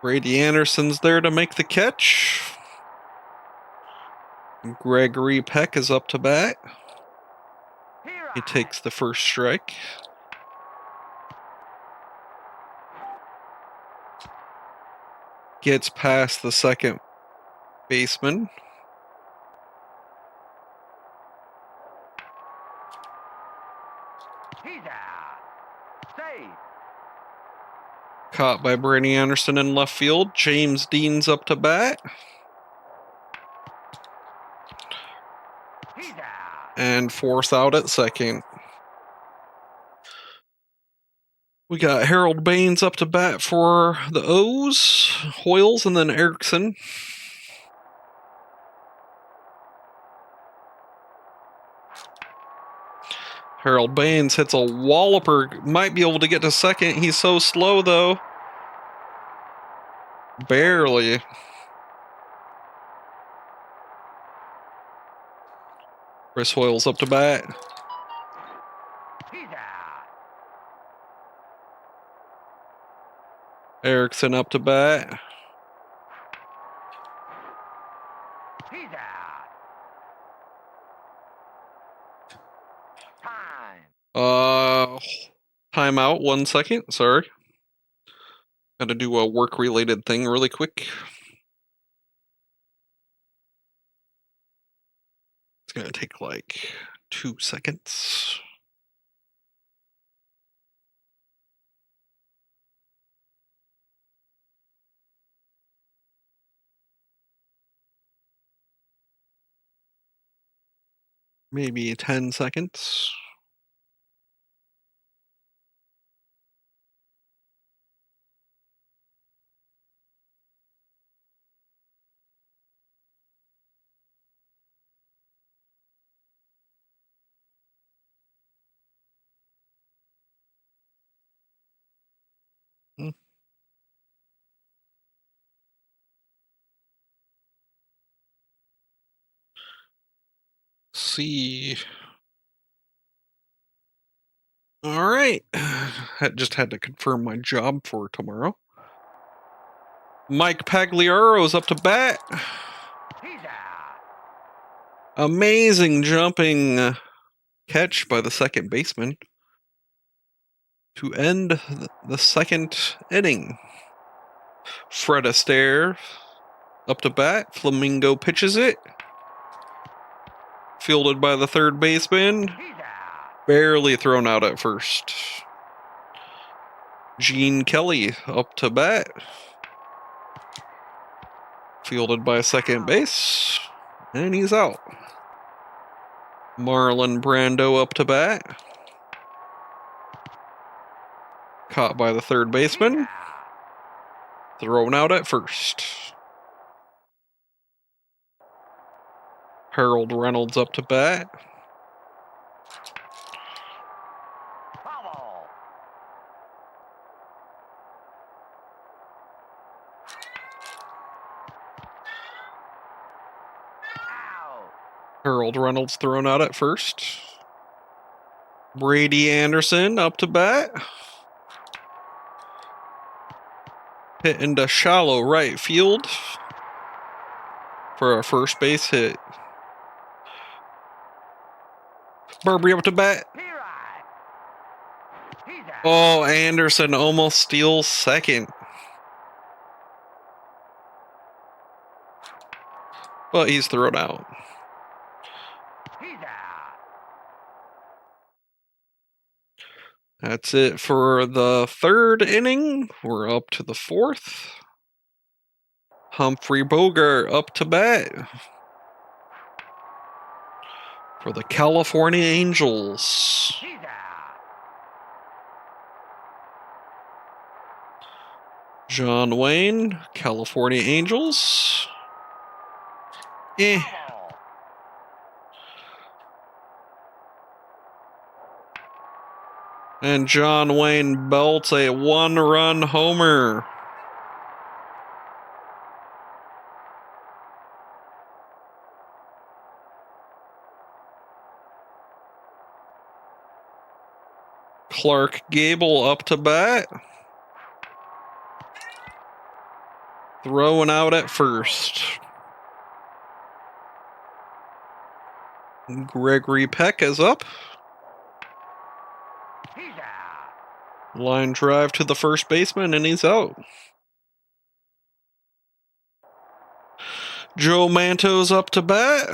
Brady Anderson's there to make the catch. Gregory Peck is up to bat. He takes the first strike. Gets past the second baseman. Caught by Brady Anderson in left field. James Dean's up to bat. And force out at second. We got Harold Baines up to bat for the O's, Hoyles, and then Erickson. Harold Baines hits a walloper. Might be able to get to second. He's so slow, though. Barely. Chris Hoyles up to bat. Erickson up to bat. Timeout, 1 second. Sorry. Gotta do a work-related thing really quick. It's gonna take like 2 seconds. Maybe 10 seconds. See. All right. I just had to confirm my job for tomorrow. Mike Pagliaro's up to bat. Amazing jumping catch by the second baseman to end the second inning. Fred Astaire up to bat. Flamingo pitches it. Fielded by the third baseman. Barely thrown out at first. Gene Kelly up to bat. Fielded by second base. And he's out. Marlon Brando up to bat. Caught by the third baseman. Thrown out at first. Harold Reynolds up to bat. Harold Reynolds thrown out at first. Brady Anderson up to bat. Hit into shallow right field for a first base hit. Barbary up to bat. Here I. He's out. Oh, Anderson almost steals second. But he's thrown out. He's out. That's it for the third inning. We're up to the fourth. Humphrey Bogart up to bat for the California Angels. He's out. John Wayne, California Angels. Ball. And John Wayne belts a one-run homer. Clark Gable up to bat. Throwing out at first. Gregory Peck is up. He's out. Line drive to the first baseman, and he's out. Joe Manto's up to bat.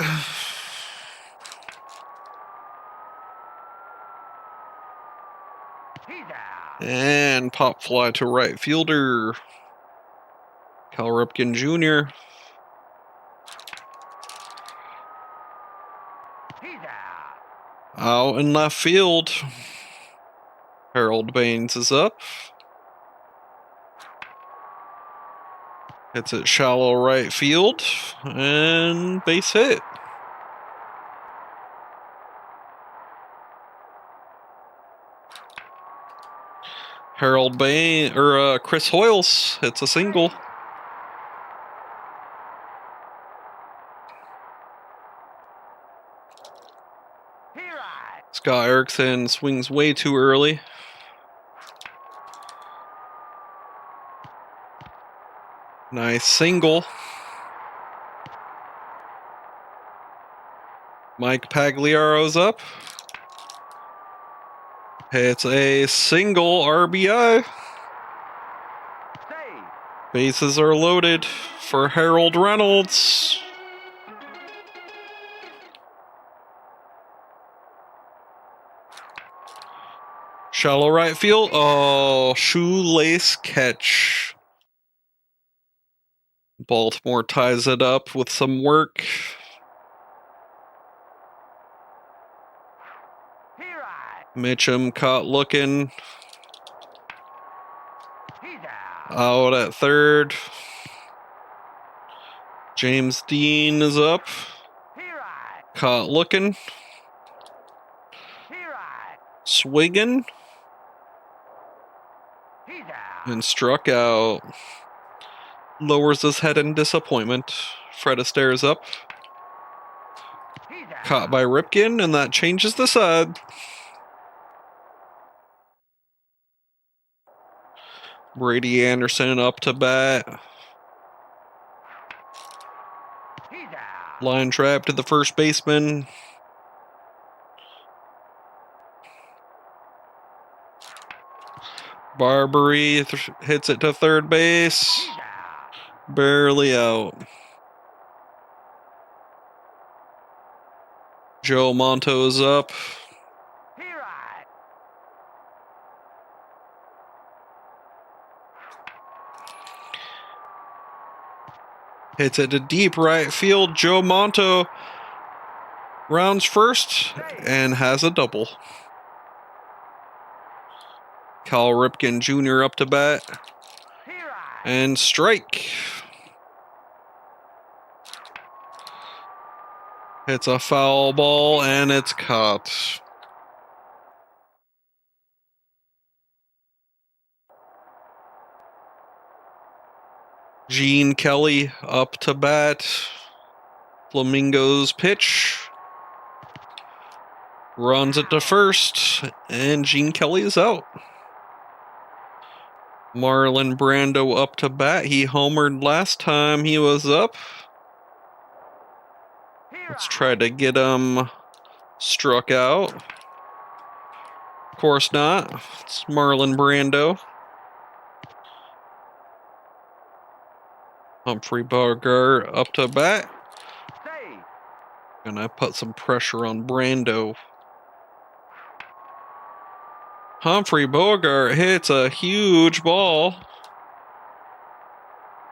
He's out. And pop fly to right fielder. Cal Ripken Jr. He's out. Out in left field. Harold Baines is up. Hits it shallow right field. And base hit. Harold Baines, or Chris Hoyles hits a single. Here I. Scott Erickson swings way too early. Nice single. Mike Pagliaro's up. Hits a single RBI. Save. Bases are loaded for Harold Reynolds. Shallow right field. Oh, shoelace catch. Baltimore ties it up with some work. Here I. Mitchum caught looking. He's out. Out at third. James Dean is up. Here I. Caught looking. Here I. Swiggin. He's out. And struck out. Lowers his head in disappointment. Fred Astaire's up. He's out. Caught by Ripken, and that changes the side. Brady Anderson up to bat. He's out. Line trap to the first baseman. Barbary hits it to third base. He's out. Barely out. Joe Monto's up. Here I. Hits it to deep right field. Joe Monto rounds first and has a double. Cal Ripken Jr. up to bat. Here I. And strike. It's a foul ball, and it's caught. Gene Kelly up to bat. Flamingos pitch. Runs it to first, and Gene Kelly is out. Marlon Brando up to bat. He homered last time he was up. Here Let's I. try to get him Struck out. Of course not. It's Marlon Brando. Humphrey Bogart up to bat. Safe. Gonna put some pressure on Brando. Humphrey Bogart hits a huge ball.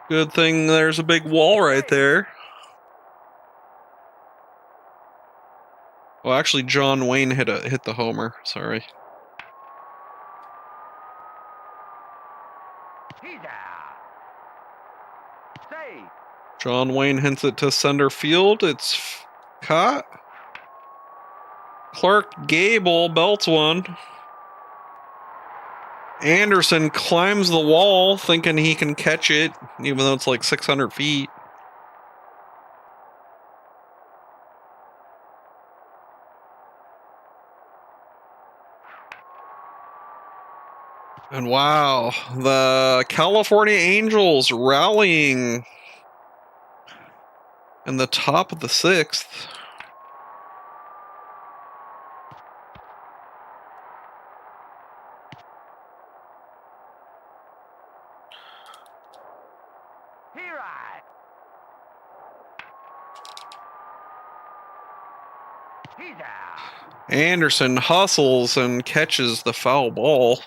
Good thing there's a big wall right there. Well, actually, John Wayne hit the homer. Sorry. He's out. Safe. John Wayne hits it to center field. It's caught. Clark Gable belts one. Anderson climbs the wall thinking he can catch it, even though it's like 600 feet. And wow, the California Angels rallying in the top of the 6th. Here I. He's out. Anderson hustles and catches the foul ball.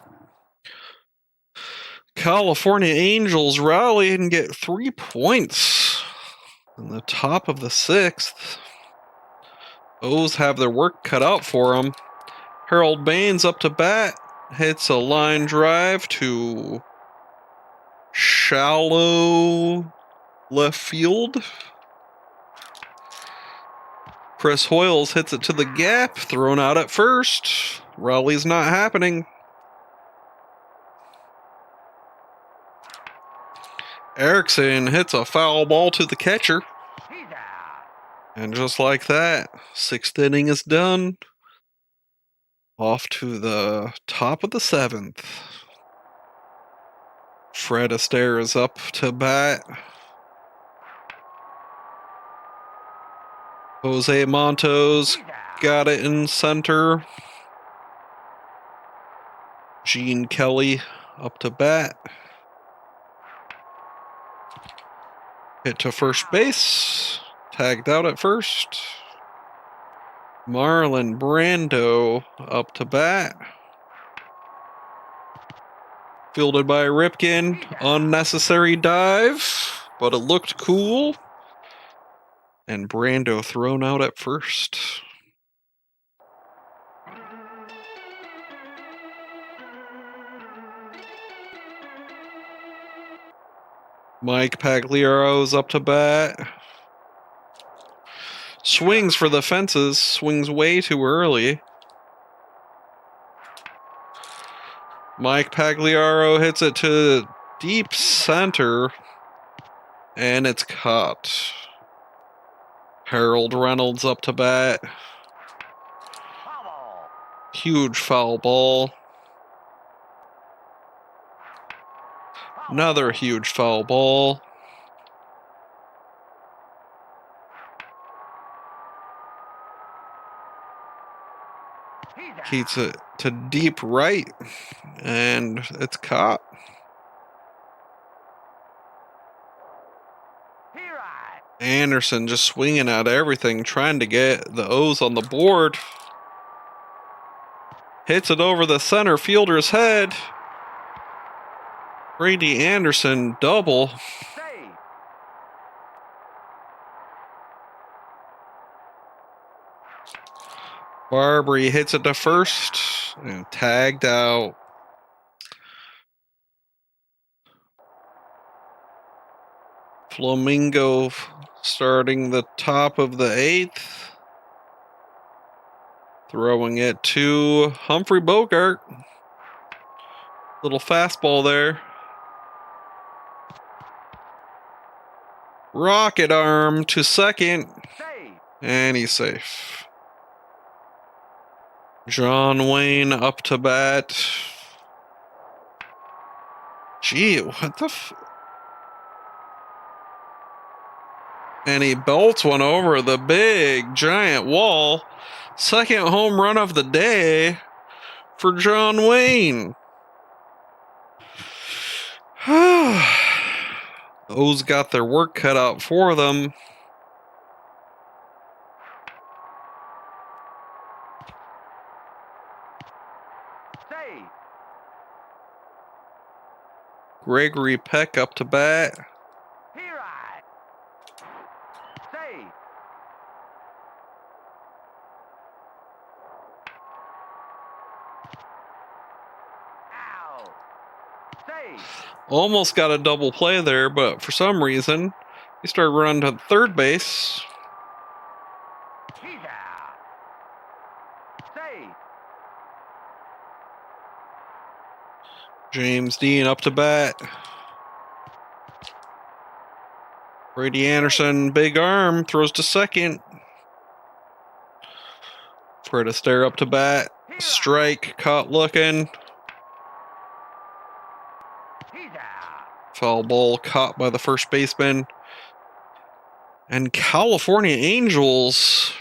California Angels rally and get 3 points in the top of the 6th. O's have their work cut out for them. Harold Baines up to bat. Hits a line drive to shallow left field. Chris Hoyles hits it to the gap. Thrown out at first. Rally's not happening. Erickson hits a foul ball to the catcher. He's out. And just like that, 6th inning is done. Off to the top of the 7th. Fred Astaire is up to bat. Jose Montos He's out. got it in center. Gene Kelly up to bat. Hit to first base. Tagged out at first. Marlon Brando up to bat. Fielded by Ripken. Unnecessary dive, but it looked cool. And Brando thrown out at first. Mike Pagliaro's up to bat. Swings for the fences. Swings way too early. Mike Pagliaro hits it to deep center. And it's caught. Harold Reynolds up to bat. Foul ball. Huge foul ball. Another huge foul ball. He's out. Heats it to deep right. And it's caught. Here I. Anderson just swinging at everything, trying to get the O's on the board. Hits it over the center fielder's head. Brady Anderson double. Safe. Barbary hits it to first and tagged out. Flamingo starting the top of the 8th. Throwing it to Humphrey Bogart. Little fastball there. Rocket arm to second. Safe. And he's safe. John Wayne up to bat. Gee, what the And he belts one over the big giant wall. Second home run of the day for John Wayne. O's got their work cut out for them. Save. Gregory Peck up to bat. Here I. Save. Ow. Save. Almost got a double play there, but for some reason, he started running to third base. He's out. Save. James Dean up to bat. Brady Anderson, big arm, throws to second. Fred Astaire up to bat. Strike, caught looking. He's out. Foul ball caught by the first baseman. And California Angels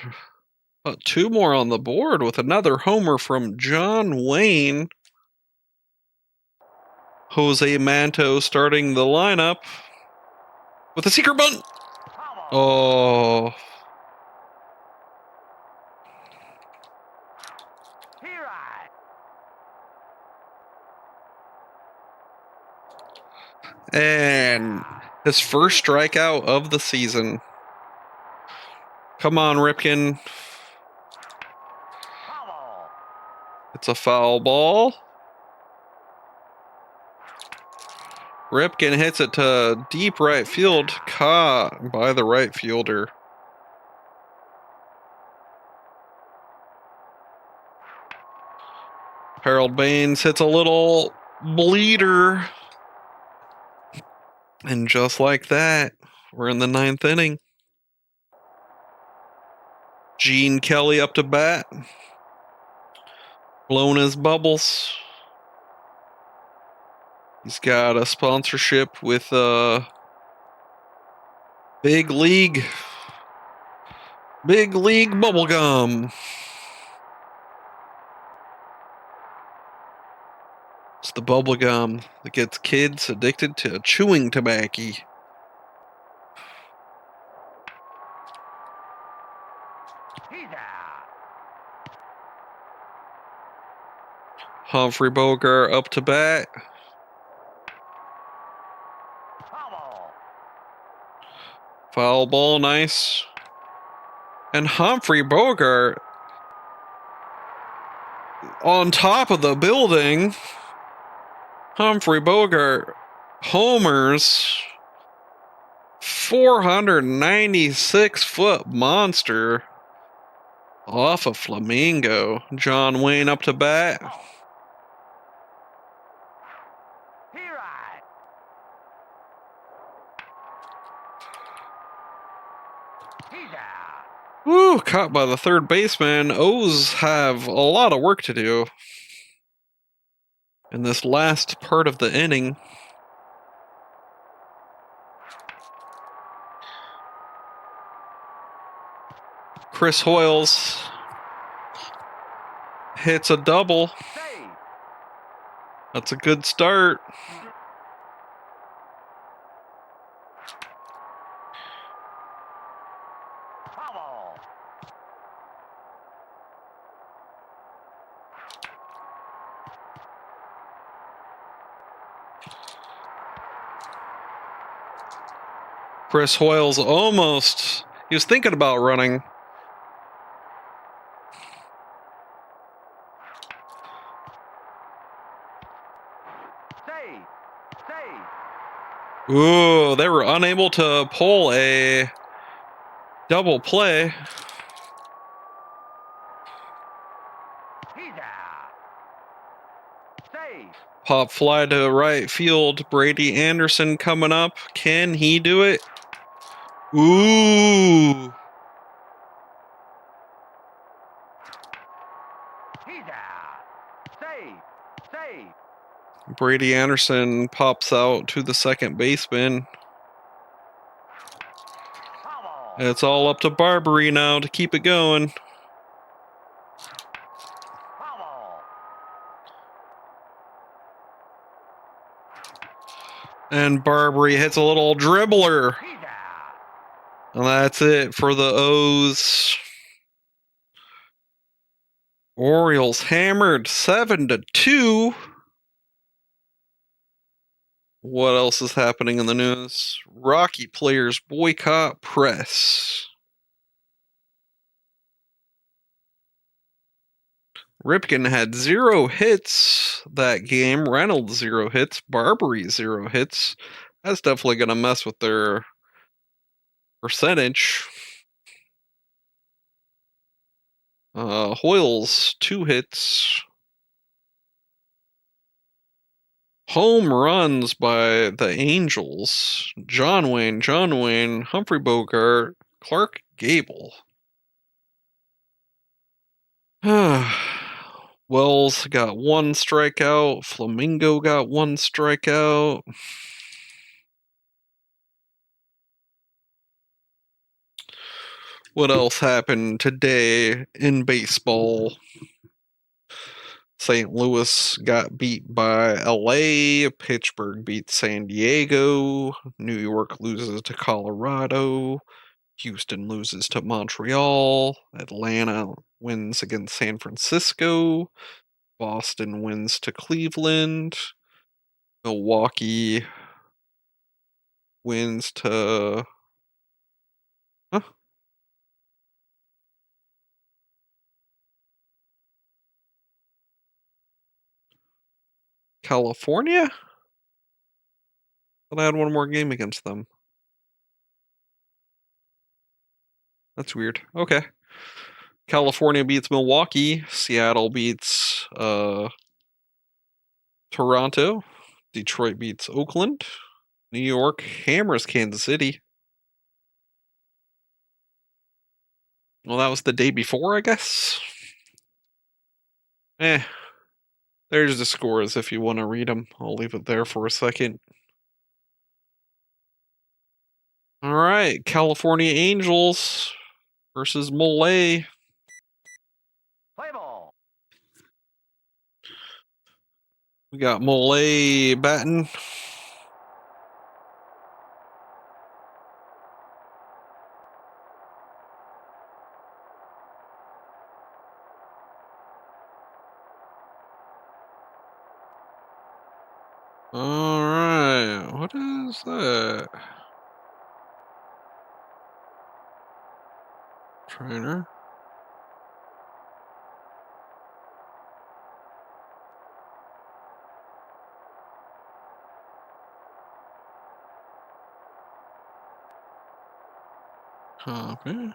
put two more on the board with another homer from John Wayne. Jose Manto starting the lineup with a secret bunt. Oh. Here I. And his first strikeout of the season. Come on, Ripken. Foul. It's a foul ball. Ripken hits it to deep right field, caught by the right fielder. Harold Baines hits a little bleeder. And just like that, we're in the ninth inning. Gene Kelly up to bat. Blown his bubbles. He's got a sponsorship with Big League Bubblegum. It's the bubblegum that gets kids addicted to chewing tobacco. He's out. Humphrey Bogart up to bat. Foul. Foul ball, nice. And Humphrey Bogart on top of the building. Humphrey Bogart homers. 496-foot monster off of Flamingo. John Wayne up to bat. Here I. He's out. Woo, caught by the third baseman. O's have a lot of work to do in this last part of the inning. Chris Hoyles hits a double. Save. That's a good start. Foul. Chris Hoyles almost, he was thinking about running. Save. Save. Ooh, they were unable to pull a double play. He's out. Save. Pop fly to right field. Brady Anderson coming up. Can he do it? Ooh. He's out. Save. Save. Brady Anderson pops out to the second baseman. Foul. It's all up to Barbary now to keep it going. Foul ball. And Barbary hits a little dribbler. He's out. And that's it for the O's. Orioles hammered 7-2. What else is happening in the news? Rocky players boycott press. Ripken had 0 hits that game. Reynolds 0 hits. Barbary 0 hits. That's definitely going to mess with their percentage. Hoyles 2 hits. Home runs by the Angels. John Wayne, Humphrey Bogart, Clark Gable. Wells got 1 strikeout. Flamingo got 1 strikeout. What else happened today in baseball? St. Louis got beat by LA. Pittsburgh beat San Diego. New York loses to Colorado. Houston loses to Montreal. Atlanta wins against San Francisco. Boston wins to Cleveland. Milwaukee wins to... California? But I had one more game against them. That's weird. Okay. California beats Milwaukee. Seattle beats Toronto. Detroit beats Oakland. New York hammers Kansas City. Well, that was the day before, I guess. There's the scores if you want to read them. I'll leave it there for a second. All right, California Angels versus Malay. Play ball. We got Malay batting. All right, what is that? Trainer. Copy.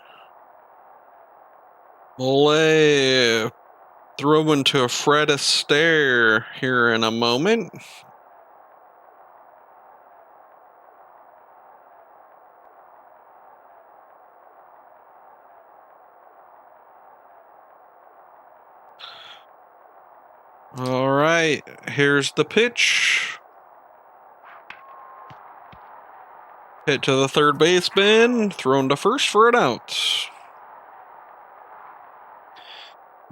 Malay throwing to Fred Astaire here in a moment. All right, here's the pitch. Hit to the third baseman, thrown to first for an out.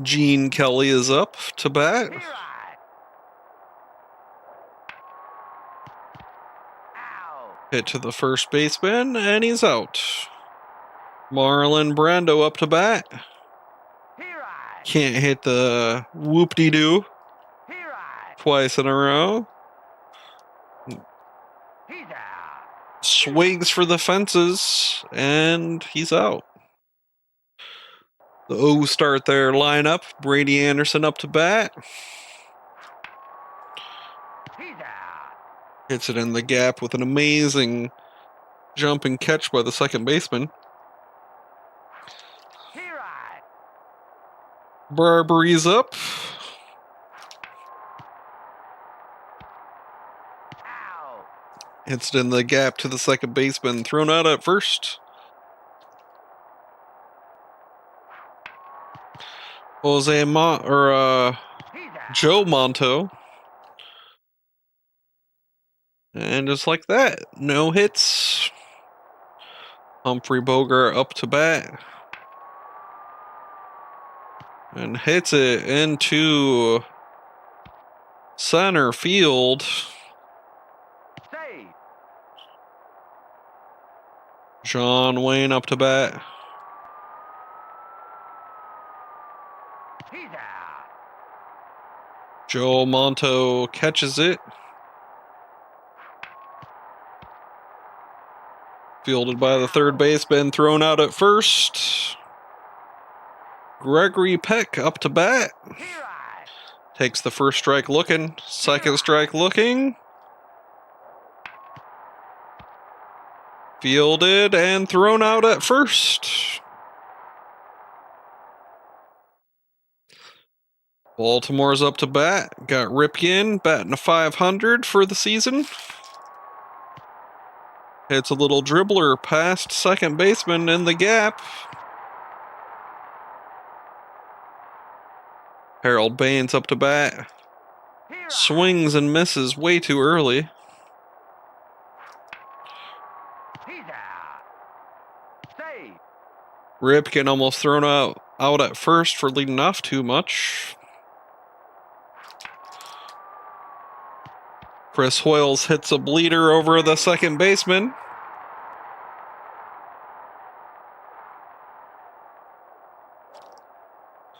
Gene Kelly is up to bat. Be right. Out. Hit to the first baseman, and he's out. Marlon Brando up to bat. Be right. Can't hit the whoop-de-doo Be right. twice in a row. He's out. Swings for the fences, and he's out. The O's start their lineup. Brady Anderson up to bat. He's out. Hits it in the gap with an amazing jumping catch by the second baseman. Be right. Barbary's up. Out. Hits it in the gap to the second baseman. Thrown out at first. He's out. Joe Monto. And just like that, no hits. Humphrey Bogart up to bat. And hits it into center field. Save. John Wayne up to bat. He's out. Joe Monto catches it. Fielded by the third baseman, thrown out at first. Gregory Peck up to bat. Here I. Takes the first strike looking, second strike looking. Fielded and thrown out at first. Baltimore's up to bat. Got Ripken batting a .500 for the season. Hits a little dribbler past second baseman in the gap. Harold Baines up to bat. Here I. Swings and misses way too early. He's out. Save. Ripken almost thrown out at first for leading off too much. Chris Hoyles hits a bleeder over the second baseman.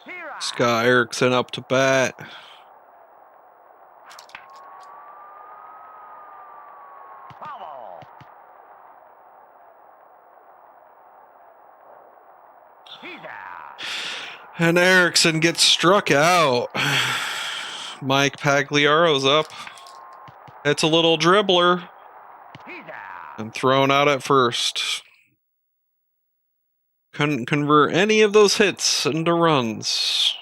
Here I. Scott Erickson up to bat. Foul. He's out. And Erickson gets struck out. Mike Pagliaro's up. It's a little dribbler He's out. and thrown out at first. Couldn't convert any of those hits into runs.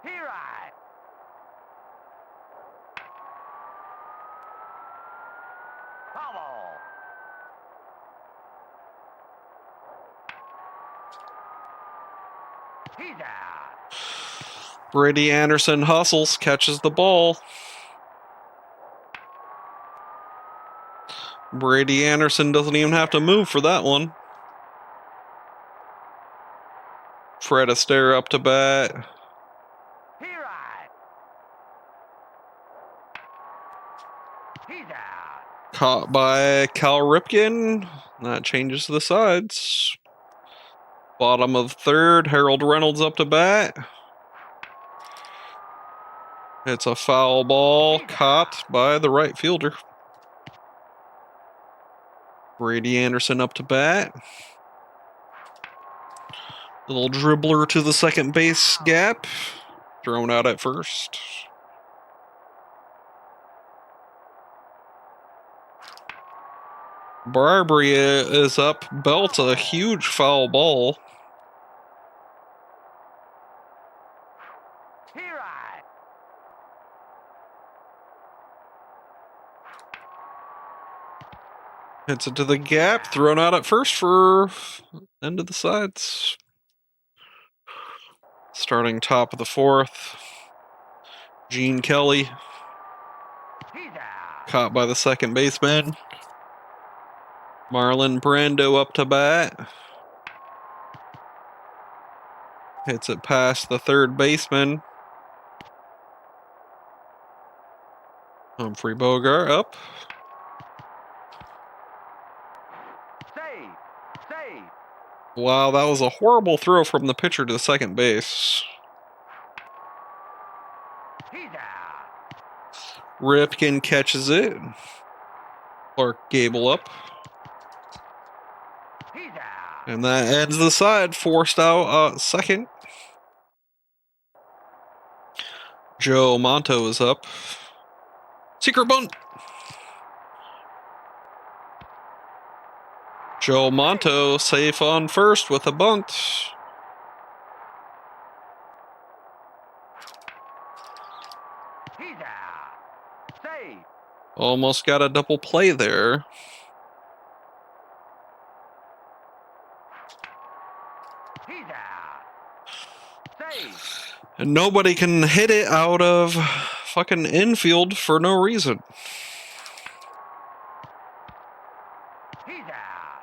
Here I. Foul. He's out. Brady Anderson hustles, catches the ball. Brady Anderson doesn't even have to move for that one. Fred Astaire up to bat. Here I. He's out. Caught by Cal Ripken. That changes the sides. Bottom of third, Harold Reynolds up to bat. It's a foul ball caught by the right fielder. Brady Anderson up to bat. Little dribbler to the second base gap. Thrown out at first. Barbary is up. Belts a huge foul ball. Here I. Hits it to the gap. Thrown out at first for end of the sides. Starting top of the fourth. Gene Kelly. He's out. Caught by the second baseman. Marlon Brando up to bat. Hits it past the third baseman. Humphrey Bogart up. Save. Save. Wow, that was a horrible throw from the pitcher to the second base. He's out. Ripken catches it. Clark Gable up. He's out. And that ends the side. Forced out second. Joe Monto is up. Secret bunt. Joe Monto safe on first with a bunt. He's out. Save. Almost got a double play there. He's out. Save. And nobody can hit it out of fucking infield for no reason. He's out.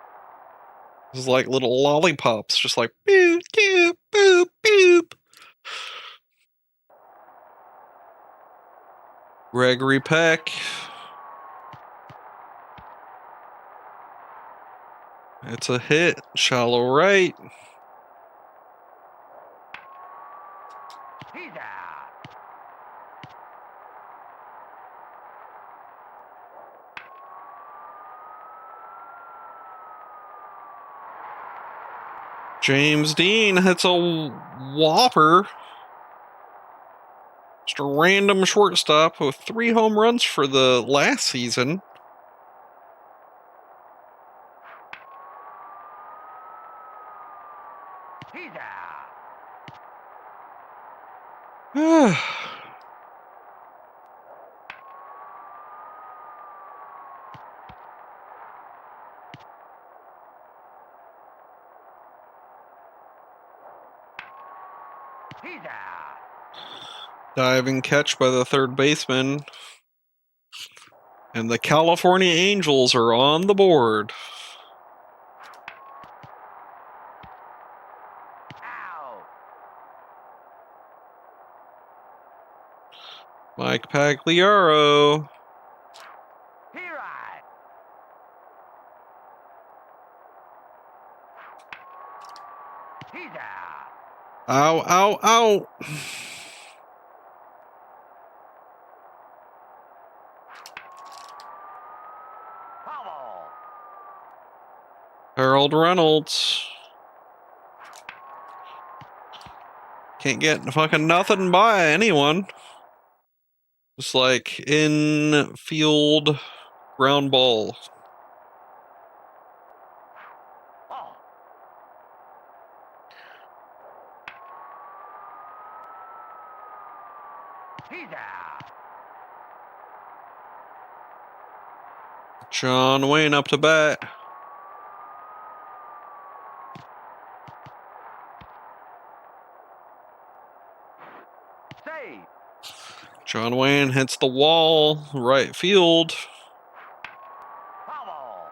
It's like little lollipops, just like boop, boop, boop, boop. Gregory Peck. It's a hit. Shallow right. He's out. James Dean hits a whopper. Just a random shortstop with 3 home runs for the last season. He's out. He's out. Diving catch by the third baseman. And the California Angels are on the board. Out. Mike Pagliaro. He right. He's out. Ow, ow, ow. Foul. Harold Reynolds. Can't get fucking nothing by anyone. Just like infield ground ball. Oh. He's out. John Wayne up to bat. Save. John Wayne hits the wall, right field. Foul.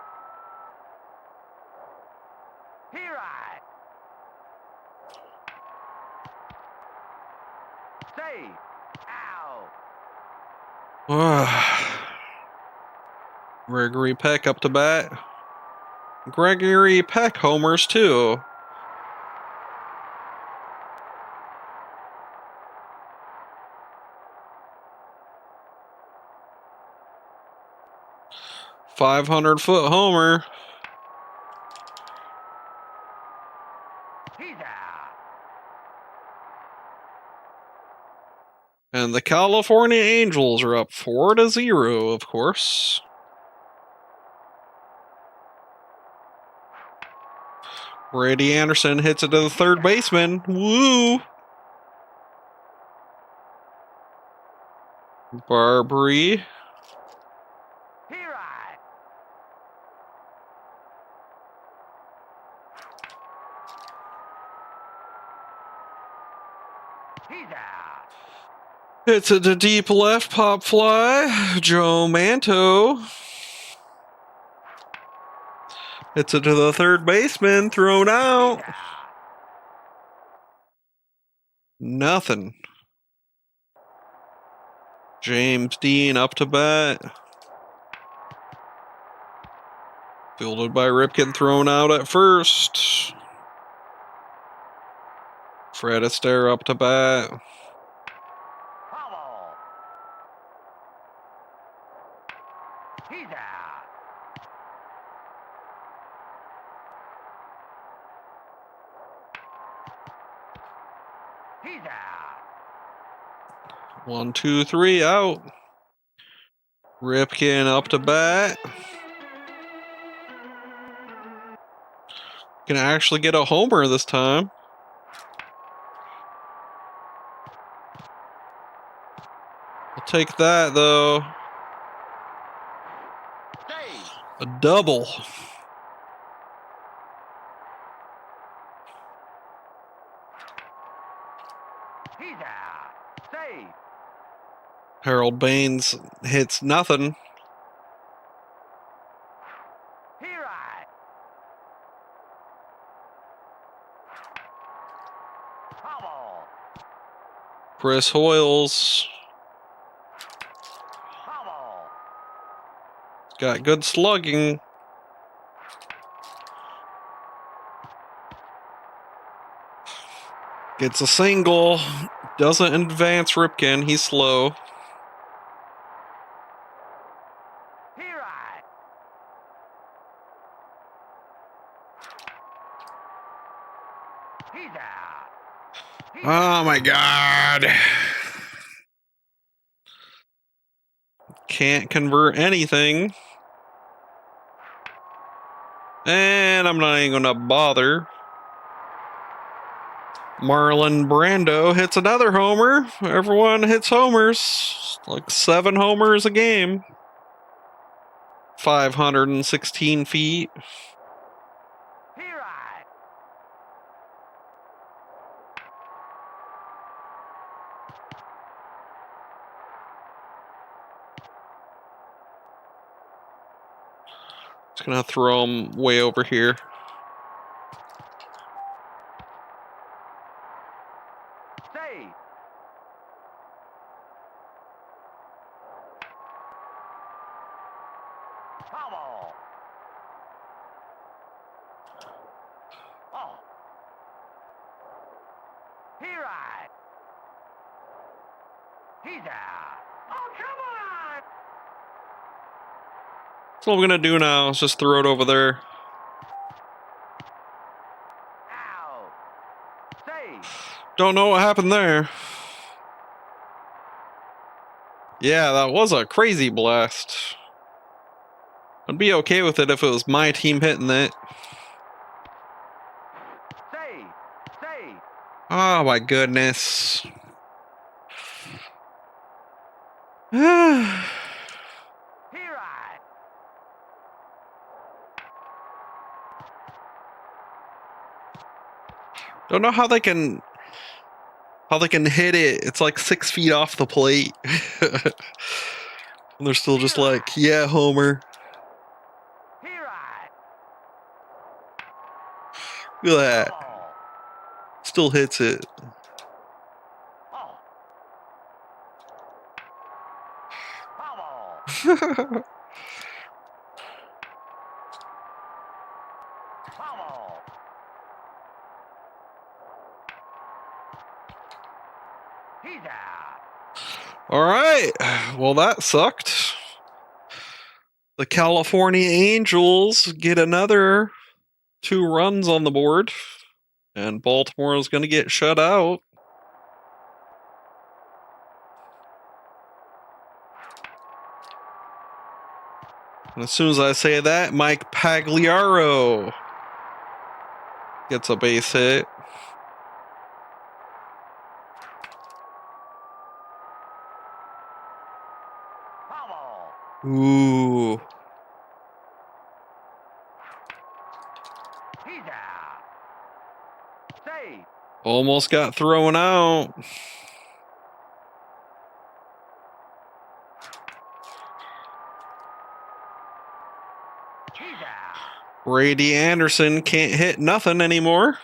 He right. Save. Out. Gregory Peck up to bat. Gregory Peck homers too. .500-foot homer. He's out. And the California Angels are up 4-0, of course. Brady Anderson hits it to the third baseman. Woo! Barbary. He right. He's out. Hits it to deep left, pop fly. Joe Manto. Hits it to the third baseman, thrown out. He's out. Nothing. James Dean up to bat. Fielded by Ripken, thrown out at first. Fred Astaire up to bat. Foul. He's out. He's out. 1, 2, 3, out. Ripken up to bat. Can actually get a homer this time. I'll take that, though. Save. A double. He's out. Save. Harold Baines hits nothing. He right. Foul. Chris Hoyles Foul. got good slugging. Gets a single. Doesn't advance Ripken. He's slow. Here I. He's out. He's Oh my God. Can't convert anything. And I'm not even gonna bother. Marlon Brando hits another homer. Everyone hits homers. Like 7 homers a game. 516 feet. Here I. Just gonna throw him way over here. Save. Foul. Oh. Here I. He's out. Oh, come on. That's what we're gonna do now. Is just throw it over there. Out. Save. Don't know what happened there. Yeah, that was a crazy blast. I'd be okay with it if it was my team hitting it. Save. Save. Oh my goodness. Here I. Don't know how they can hit it. It's like 6 feet off the plate. And they're still just like, yeah, homer. Here I. Look at that. Oh. Still hits it. Oh. Foul. Foul. He's out. All right. Well, that sucked. The California Angels get another 2 runs on the board. And Baltimore is going to get shut out. And as soon as I say that, Mike Pagliaro gets a base hit. Foul. Ooh. He's out. Save. Almost got thrown out. He's out. Brady Anderson can't hit nothing anymore.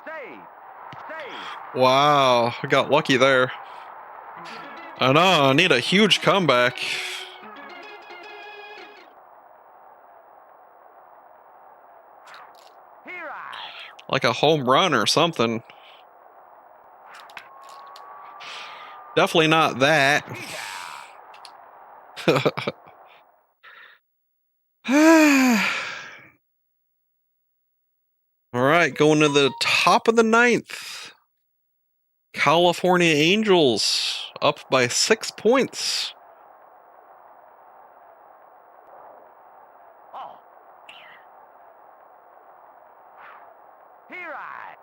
Save. Save. Wow, I got lucky there. I know, I need a huge comeback. Here I. Like a home run or something. Definitely not that. He's out. All right, going to the top of the 9th. California Angels up by 6 points. Oh. Here I.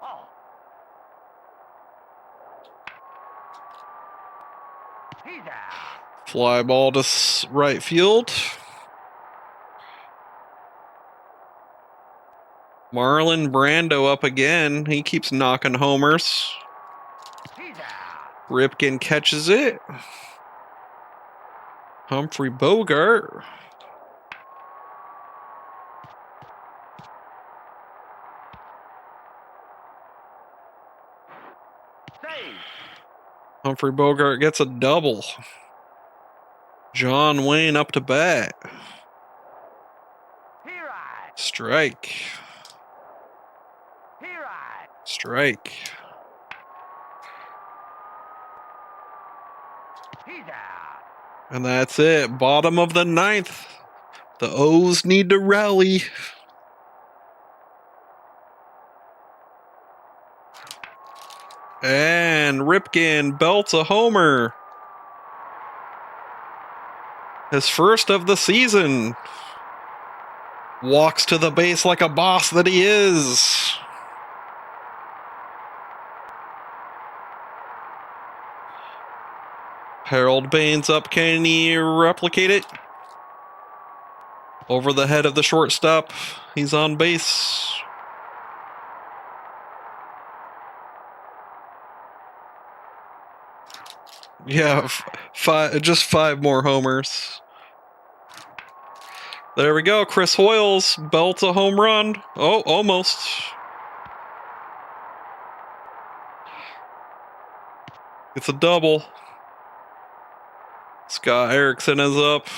Oh. He's out. Fly ball to right field. Marlon Brando up again. He keeps knocking homers. He's out. Ripken catches it. Humphrey Bogart. Save. Humphrey Bogart gets a double. John Wayne up to bat. Here I. Strike. Here I. Strike. He's out. And that's it. Bottom of the ninth. The O's need to rally. And Ripken belts a homer. His first of the season. Walks to the base like a boss that he is. Harold Baines up. Can he replicate it? Over the head of the shortstop. He's on base. Yeah, just 5 more homers. There we go. Chris Hoyles belts a home run. Oh, almost. It's a double. Scott Erickson is up.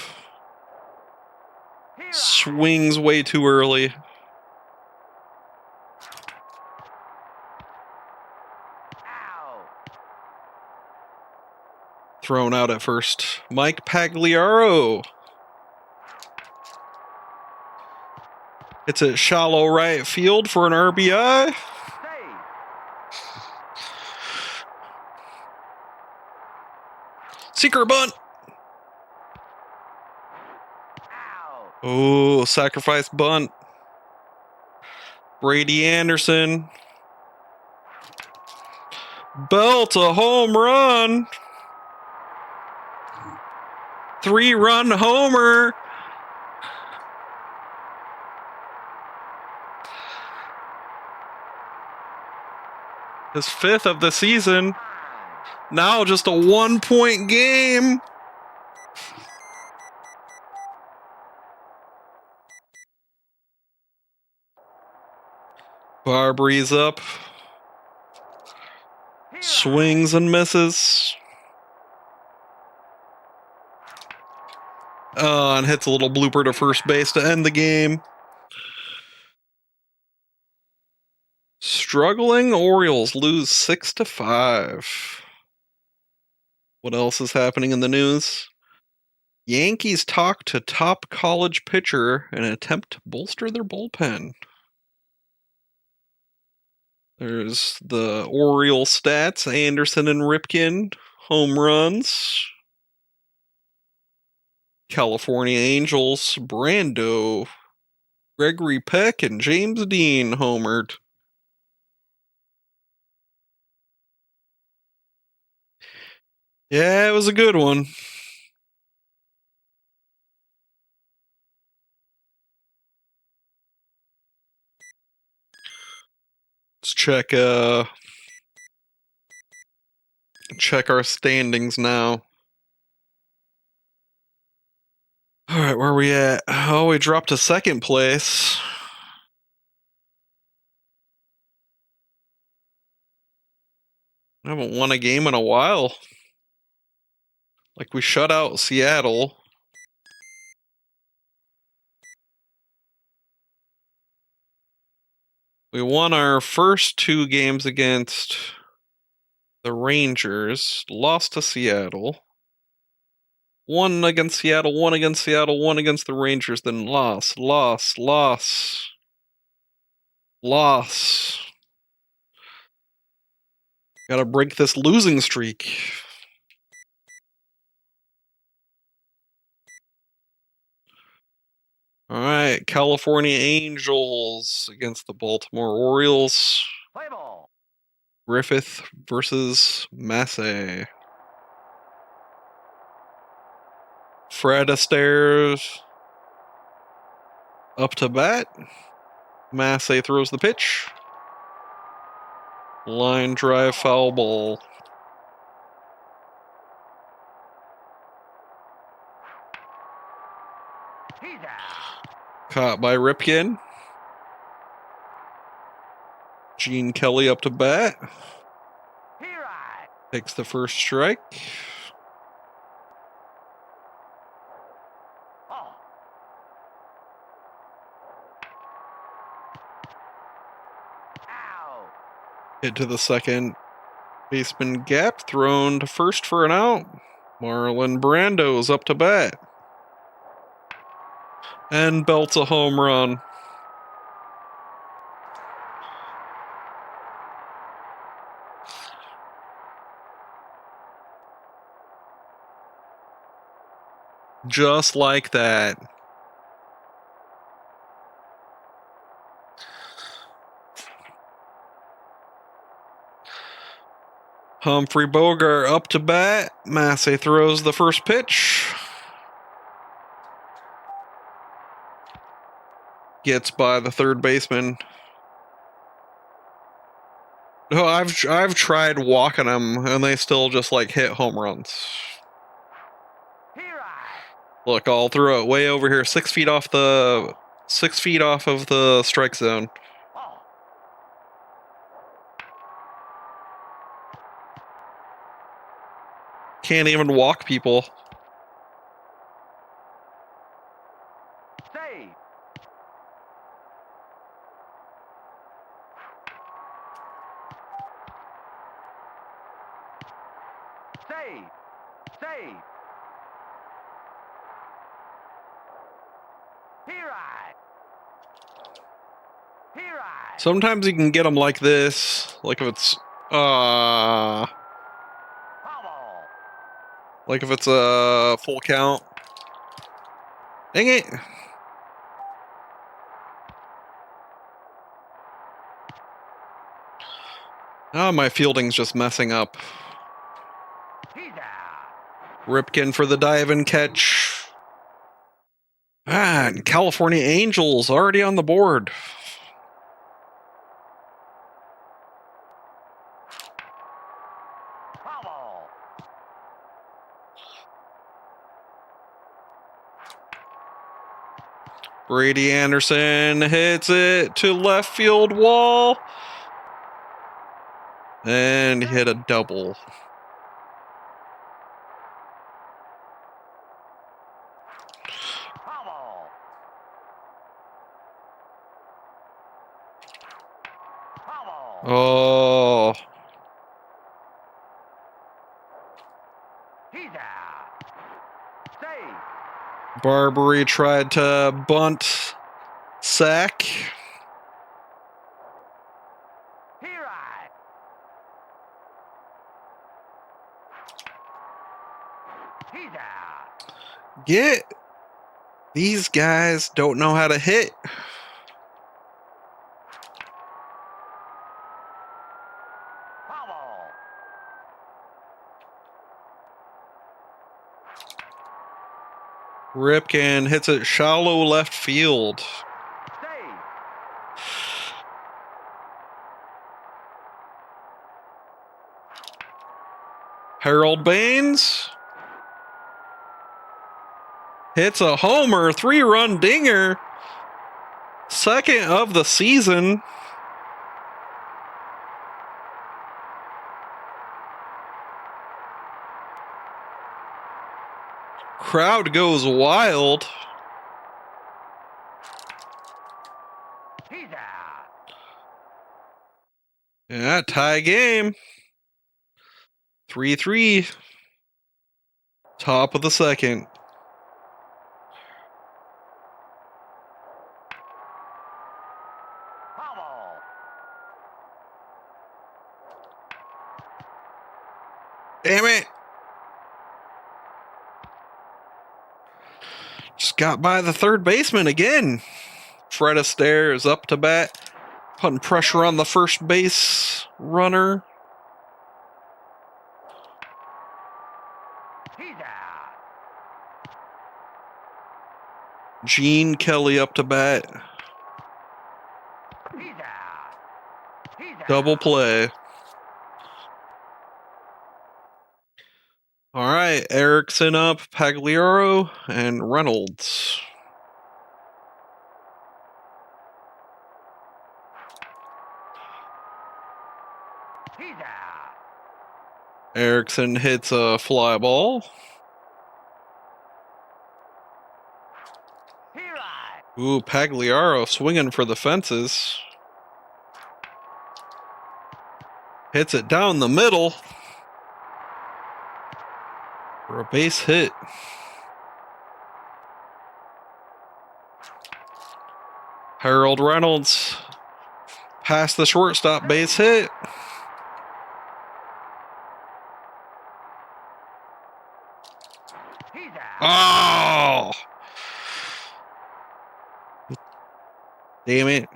Here I. Swings way too early. Ow. Thrown out at first. Mike Pagliaro. It's at shallow right field for an RBI. Save. Seeker bunt. Ow. Oh, sacrifice bunt. Brady Anderson. Belt a home run. 3-run homer. His 5th of the season. Now just a 1-point game. Barbry's up. Here I. Swings and misses. And hits a little blooper to first base to end the game. Struggling Orioles lose 6-5. What else is happening in the news? Yankees talk to top college pitcher in an attempt to bolster their bullpen. There's the Orioles stats. Anderson and Ripken, home runs. California Angels, Brando, Gregory Peck, and James Dean homered. Yeah, it was a good one. Let's check our standings now. All right, where are we at? Oh, we dropped to second place. I haven't won a game in a while. Like, we shut out Seattle. We won our first 2 games against the Rangers, lost to Seattle. Won against Seattle, won against Seattle, won against the Rangers, then lost. Gotta break this losing streak. All right, California Angels against the Baltimore Orioles. Play ball. Griffith versus Massey. Fred Astaire up to bat. Massey throws the pitch. Line drive, foul ball. He's out. Caught by Ripken. Gene Kelly up to bat. Here I. Takes the first strike. Oh. Ow. Hit to the second baseman gap. Thrown to first for an out. Marlon Brando's up to bat. And belts a home run. Just like that. Humphrey Bogart up to bat. Massey throws the first pitch. Gets by the third baseman. No, I've tried walking them, and they still just like hit home runs. Here I. Look, I'll throw it way over here, 6 feet off of the strike zone. Oh. Can't even walk people. Save. Save. Save. Here I. Here I. Sometimes you can get them like this, like if it's Bubble. like if it's a full count. Dang it! Oh, my fielding's just messing up. He's out. Ripken for the dive and catch. And California Angels already on the board. Bubble. Brady Anderson hits it to left field wall. And he hit a double. Bubble. Bubble. Oh, He's out. Save. Barbary tried to bunt sack. Here I. He's out. Get these guys don't know how to hit. Bubble. Ripken hits it shallow left field. Save. Harold Baines hits a homer, 3-run dinger. Second of the season. Crowd goes wild. He's out. Yeah, tie game. 3-3. Top of the second. Bubble. Damn it. Just got by the third baseman again. Fred Astaire is up to bat, putting pressure on the first base runner. He's out. Gene Kelly up to bat. He's out. He's out. Double play. All right, Erickson up, Pagliaro, and Reynolds. Erickson hits a fly ball. Here I. Ooh, Pagliaro swinging for the fences. Hits it down the middle for a base hit. Harold Reynolds past the shortstop, base hit. He's out. Oh! Damn it.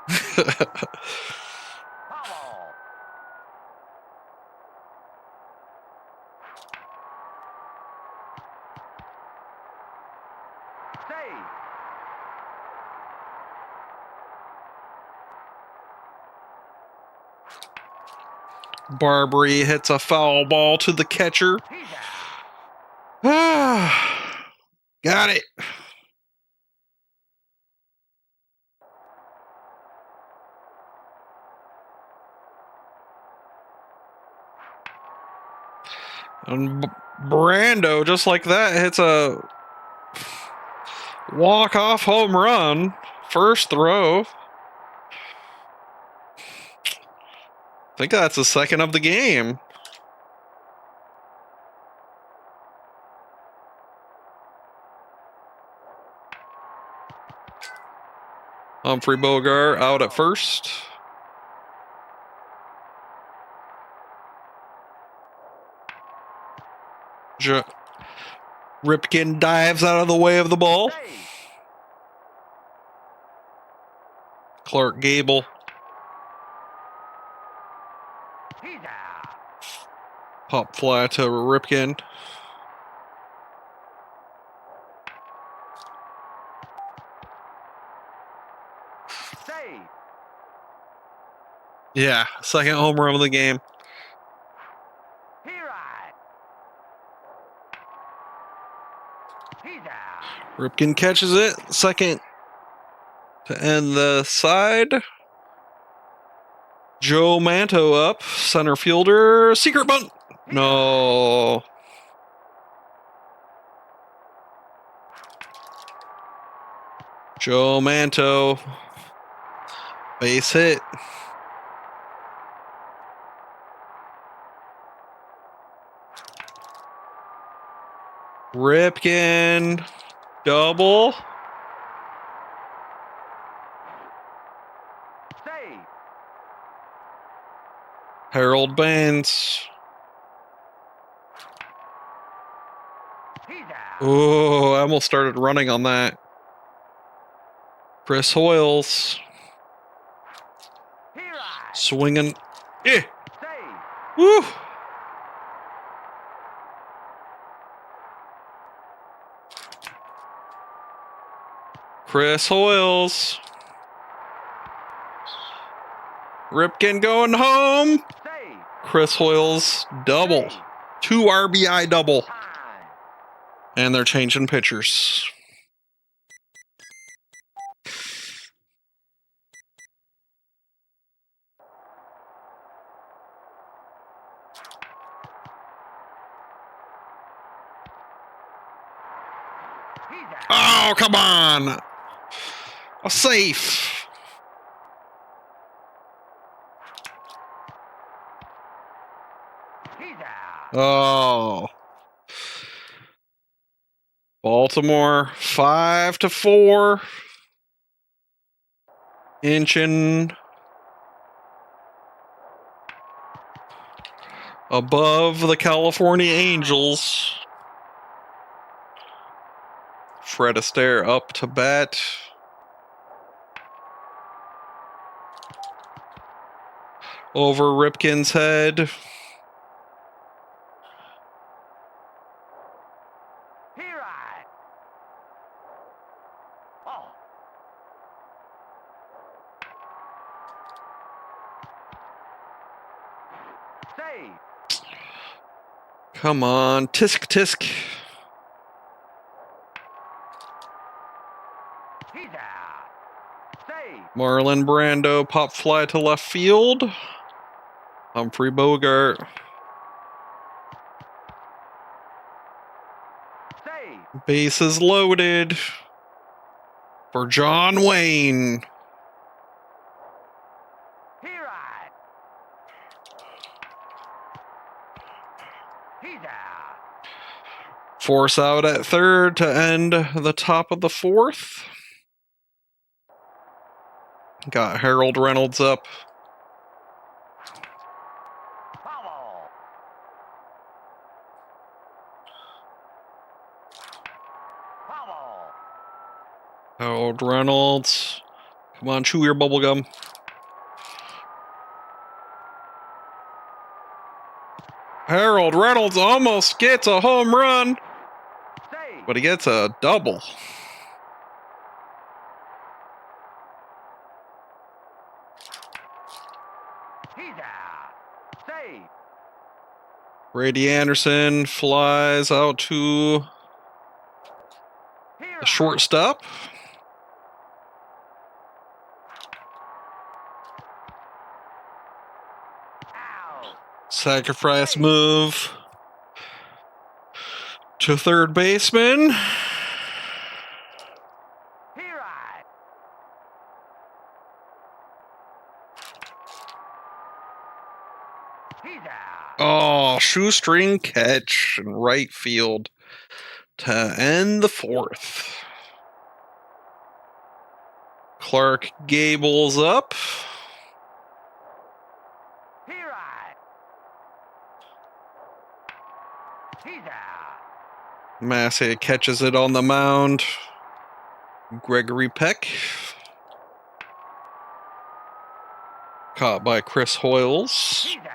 Foul. Save. Barbary hits a foul ball to the catcher. He's out. Got it. And Brando, just like that, hits a walk-off home run. First throw. I think that's the second of the game. Humphrey Bogart out at first. Ripken dives out of the way of the ball. Save. Clark Gable. He's out. Pop fly to Ripken. Save. Yeah, second home run of the game. Here I. He's out. Ripken catches it. Second to end the side. Joe Manto up. Center fielder. Secret bunt. No. Joe Manto. Base hit. Ripken. Double. Save. Harold Baines. He's out. Oh, I almost started running on that. Chris Hoyles. Here I. Swinging. Eh. Save. Woo. Chris Hoyles. Ripken going home. Save. Chris Hoyles double. Save. 2 RBI double. Time. And they're changing pitchers. He's out. Oh, come on. A safe. He's out. Oh. Baltimore 5-4. Inching above the California Angels. Fred Astaire up to bat. Over Ripken's head. Here I. Oh. Save. Come on, tisk tisk. He's out. Save. Marlon Brando pop fly to left field. Humphrey Bogart. Save. Bases loaded for John Wayne. Here I. He's out. Force out at third to end the top of the fourth. Got Harold Reynolds up. Foul. Foul. Harold Reynolds. Come on, chew your bubble gum. Harold Reynolds almost gets a home run, Save. but he gets a double. He's out. Save. Brady Anderson flies out to Here the I. shortstop. Out. Sacrifice move to third baseman. Here I. He's out. Oh, shoestring catch in right field to end the fourth. Clark Gable's up. Here I. He's out. Massey catches it on the mound. Gregory Peck. Caught by Chris Hoyles. He's out.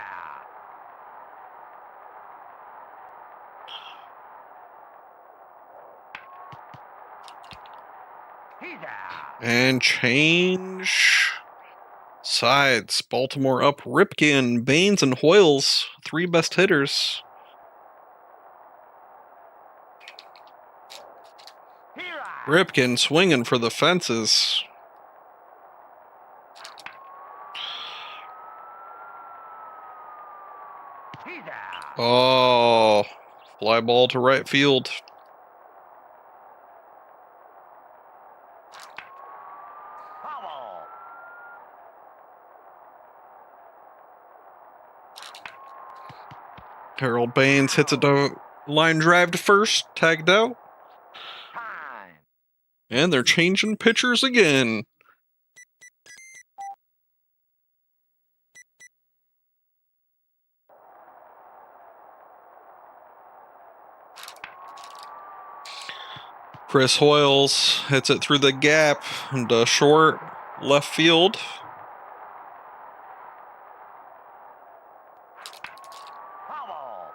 He's out. And change sides. Baltimore up Ripken, Baines, and Hoyles. 3 best hitters. Here I. Ripken swinging for the fences. He's out. Oh, fly ball to right field. Foul. Harold Baines hits a line drive to first, tagged out. Time. And they're changing pitchers again. Chris Hoyles hits it through the gap into short left field. Foul.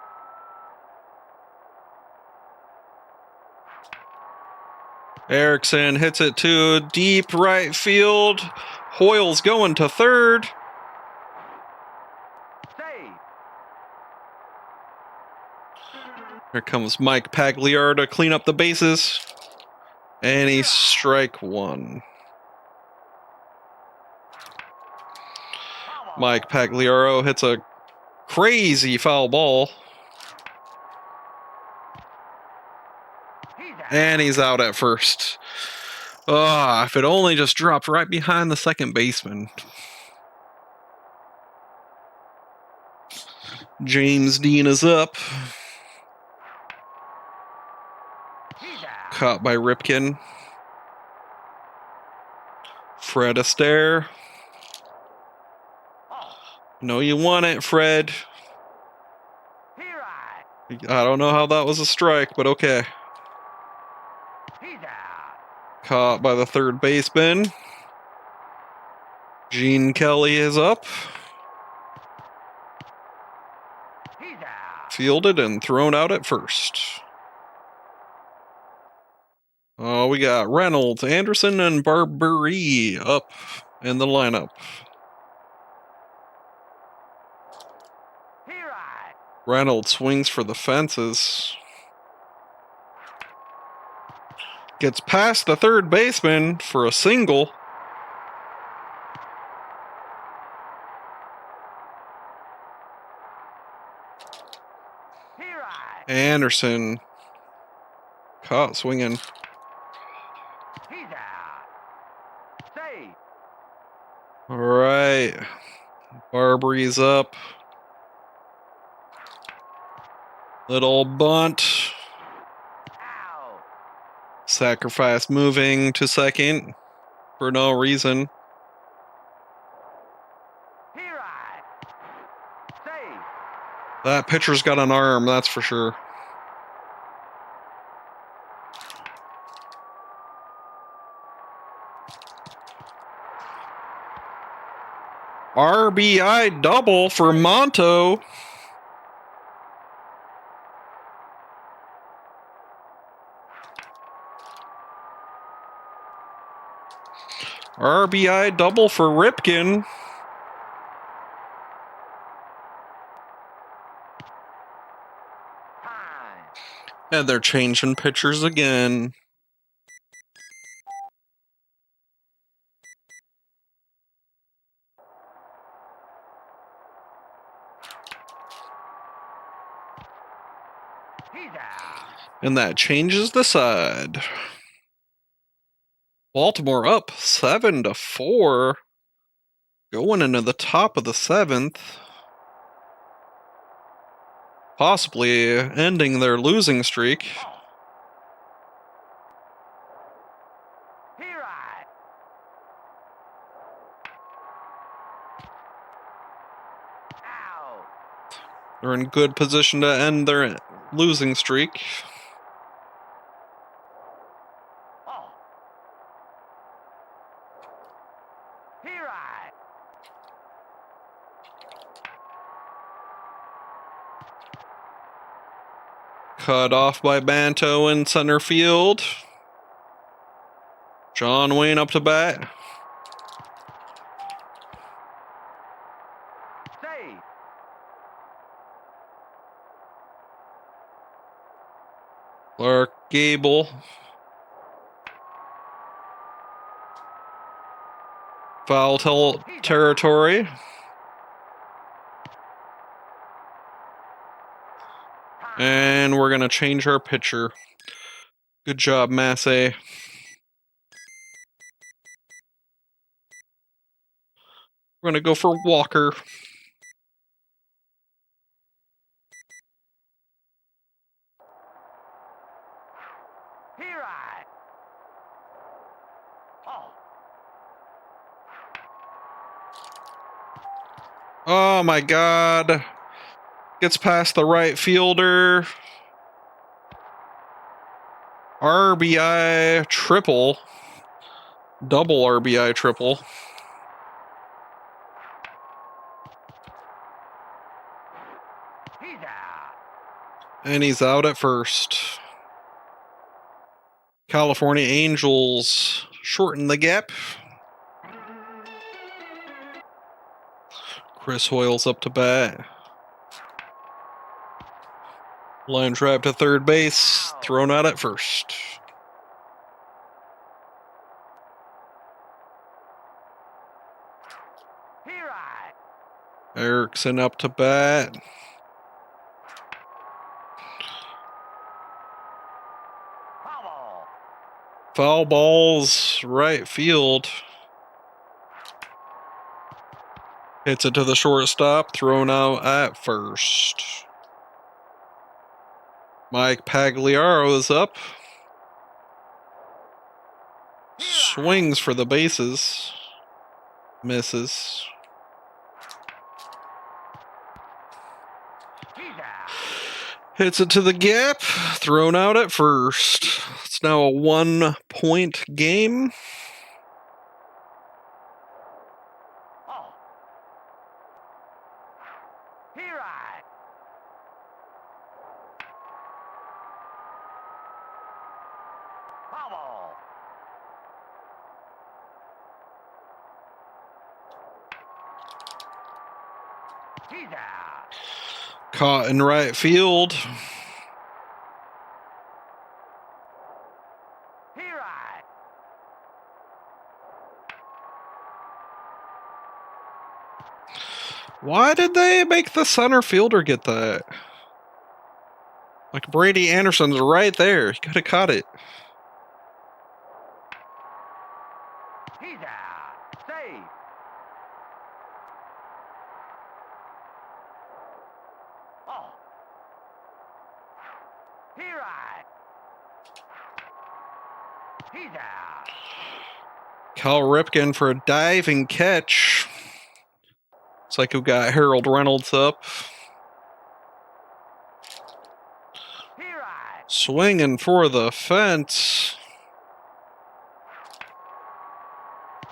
Erickson hits it to deep right field. Hoyles going to third. Save. Here comes Mike Pagliaro to clean up the bases. And he's strike one. Foul. Mike Pagliaro hits a crazy foul ball. He's out. And he's out at first. Ah, if it only just dropped right behind the second baseman. James Dean is up. He's out. Caught by Ripken. Fred Astaire. Oh. No, you want it, Fred. Here I. I don't know how that was a strike, but okay. He's out. Caught by the third baseman. Gene Kelly is up. He's out. Fielded and thrown out at first. Oh, we got Reynolds, Anderson, and Barberie up in the lineup. Here I. Reynolds swings for the fences. Gets past the third baseman for a single. Anderson caught swinging. He's out. Save. All right. Barbry's up. Little bunt. Out. Sacrifice moving to second for no reason. Here I. Save. That pitcher's got an arm, that's for sure. RBI double for Monto. RBI double for Ripken. Time. And they're changing pitchers again. He's out. And that changes the side. Baltimore up 7-4. Going into the top of the 7th. Possibly ending their losing streak. Here I. Out. They're in good position to end their losing streak. Oh. Here I. Cut off by Banto in center field. John Wayne up to bat. Save. Clark Gable. Foul territory. And we're going to change our pitcher. Good job, Massey. We're going to go for Walker. Here I. Oh. Oh my God. Gets past the right fielder. RBI triple. Double RBI triple. He's out. And he's out at first. California Angels shorten the gap. Chris Hoyle's up to bat. Line drive to third base. Thrown out at first. Here I. Erickson up to bat. Foul. Foul balls right field. Hits it to the shortstop. Thrown out at first. Mike Pagliaro is up. Swings for the bases. Misses. He's out. Hits it to the gap. Thrown out at first. It's now a 1-point game. Oh. Here I. Foul. He's out. Caught in right field. Here I. Why did they make the center fielder get that? Like Brady Anderson's right there. He could have caught it. He's out. Save. Oh. He right. He's out. Cal Ripken for a diving catch. Looks like we got Harold Reynolds up. He right. Swinging for the fence.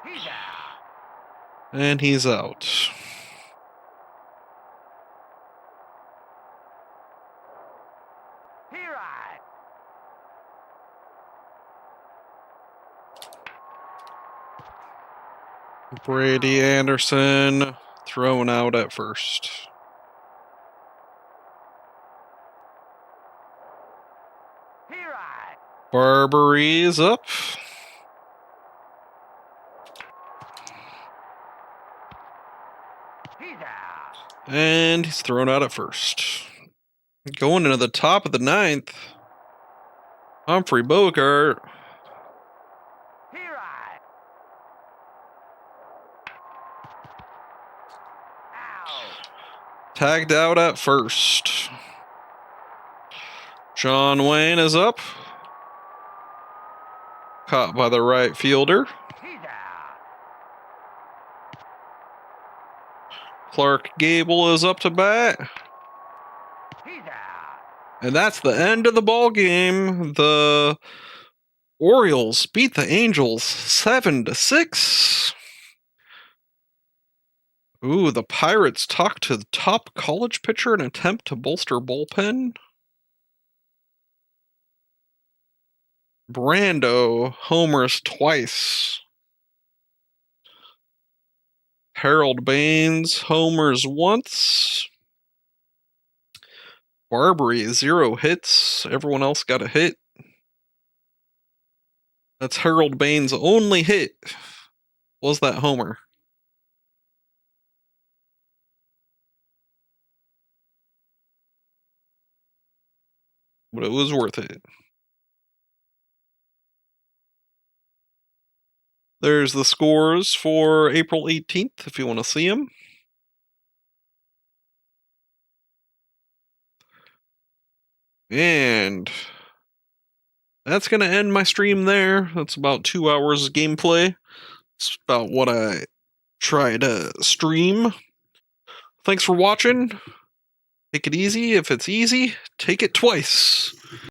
He's out. And he's out. He right. Brady Anderson thrown out at first. He right. Barbery's up. He's out. And he's thrown out at first. Going into the top of the ninth. Humphrey Bogart. He right. Out. Tagged out at first. John Wayne is up. Caught by the right fielder. He's out. Clark Gable is up to bat. He's out. And that's the end of the ball game. The Orioles beat the Angels 7-6. Ooh, the Pirates talk to the top college pitcher in an attempt to bolster bullpen. Brando homers twice. Harold Baines homers once. Barbary 0 hits. Everyone else got a hit. That's Harold Baines' only hit. Was that homer? But it was worth it. There's the scores for April 18th, if you want to see them. And that's going to end my stream there. That's about 2 hours of gameplay. It's about what I try to stream. Thanks for watching. Take it easy. If it's easy, take it twice.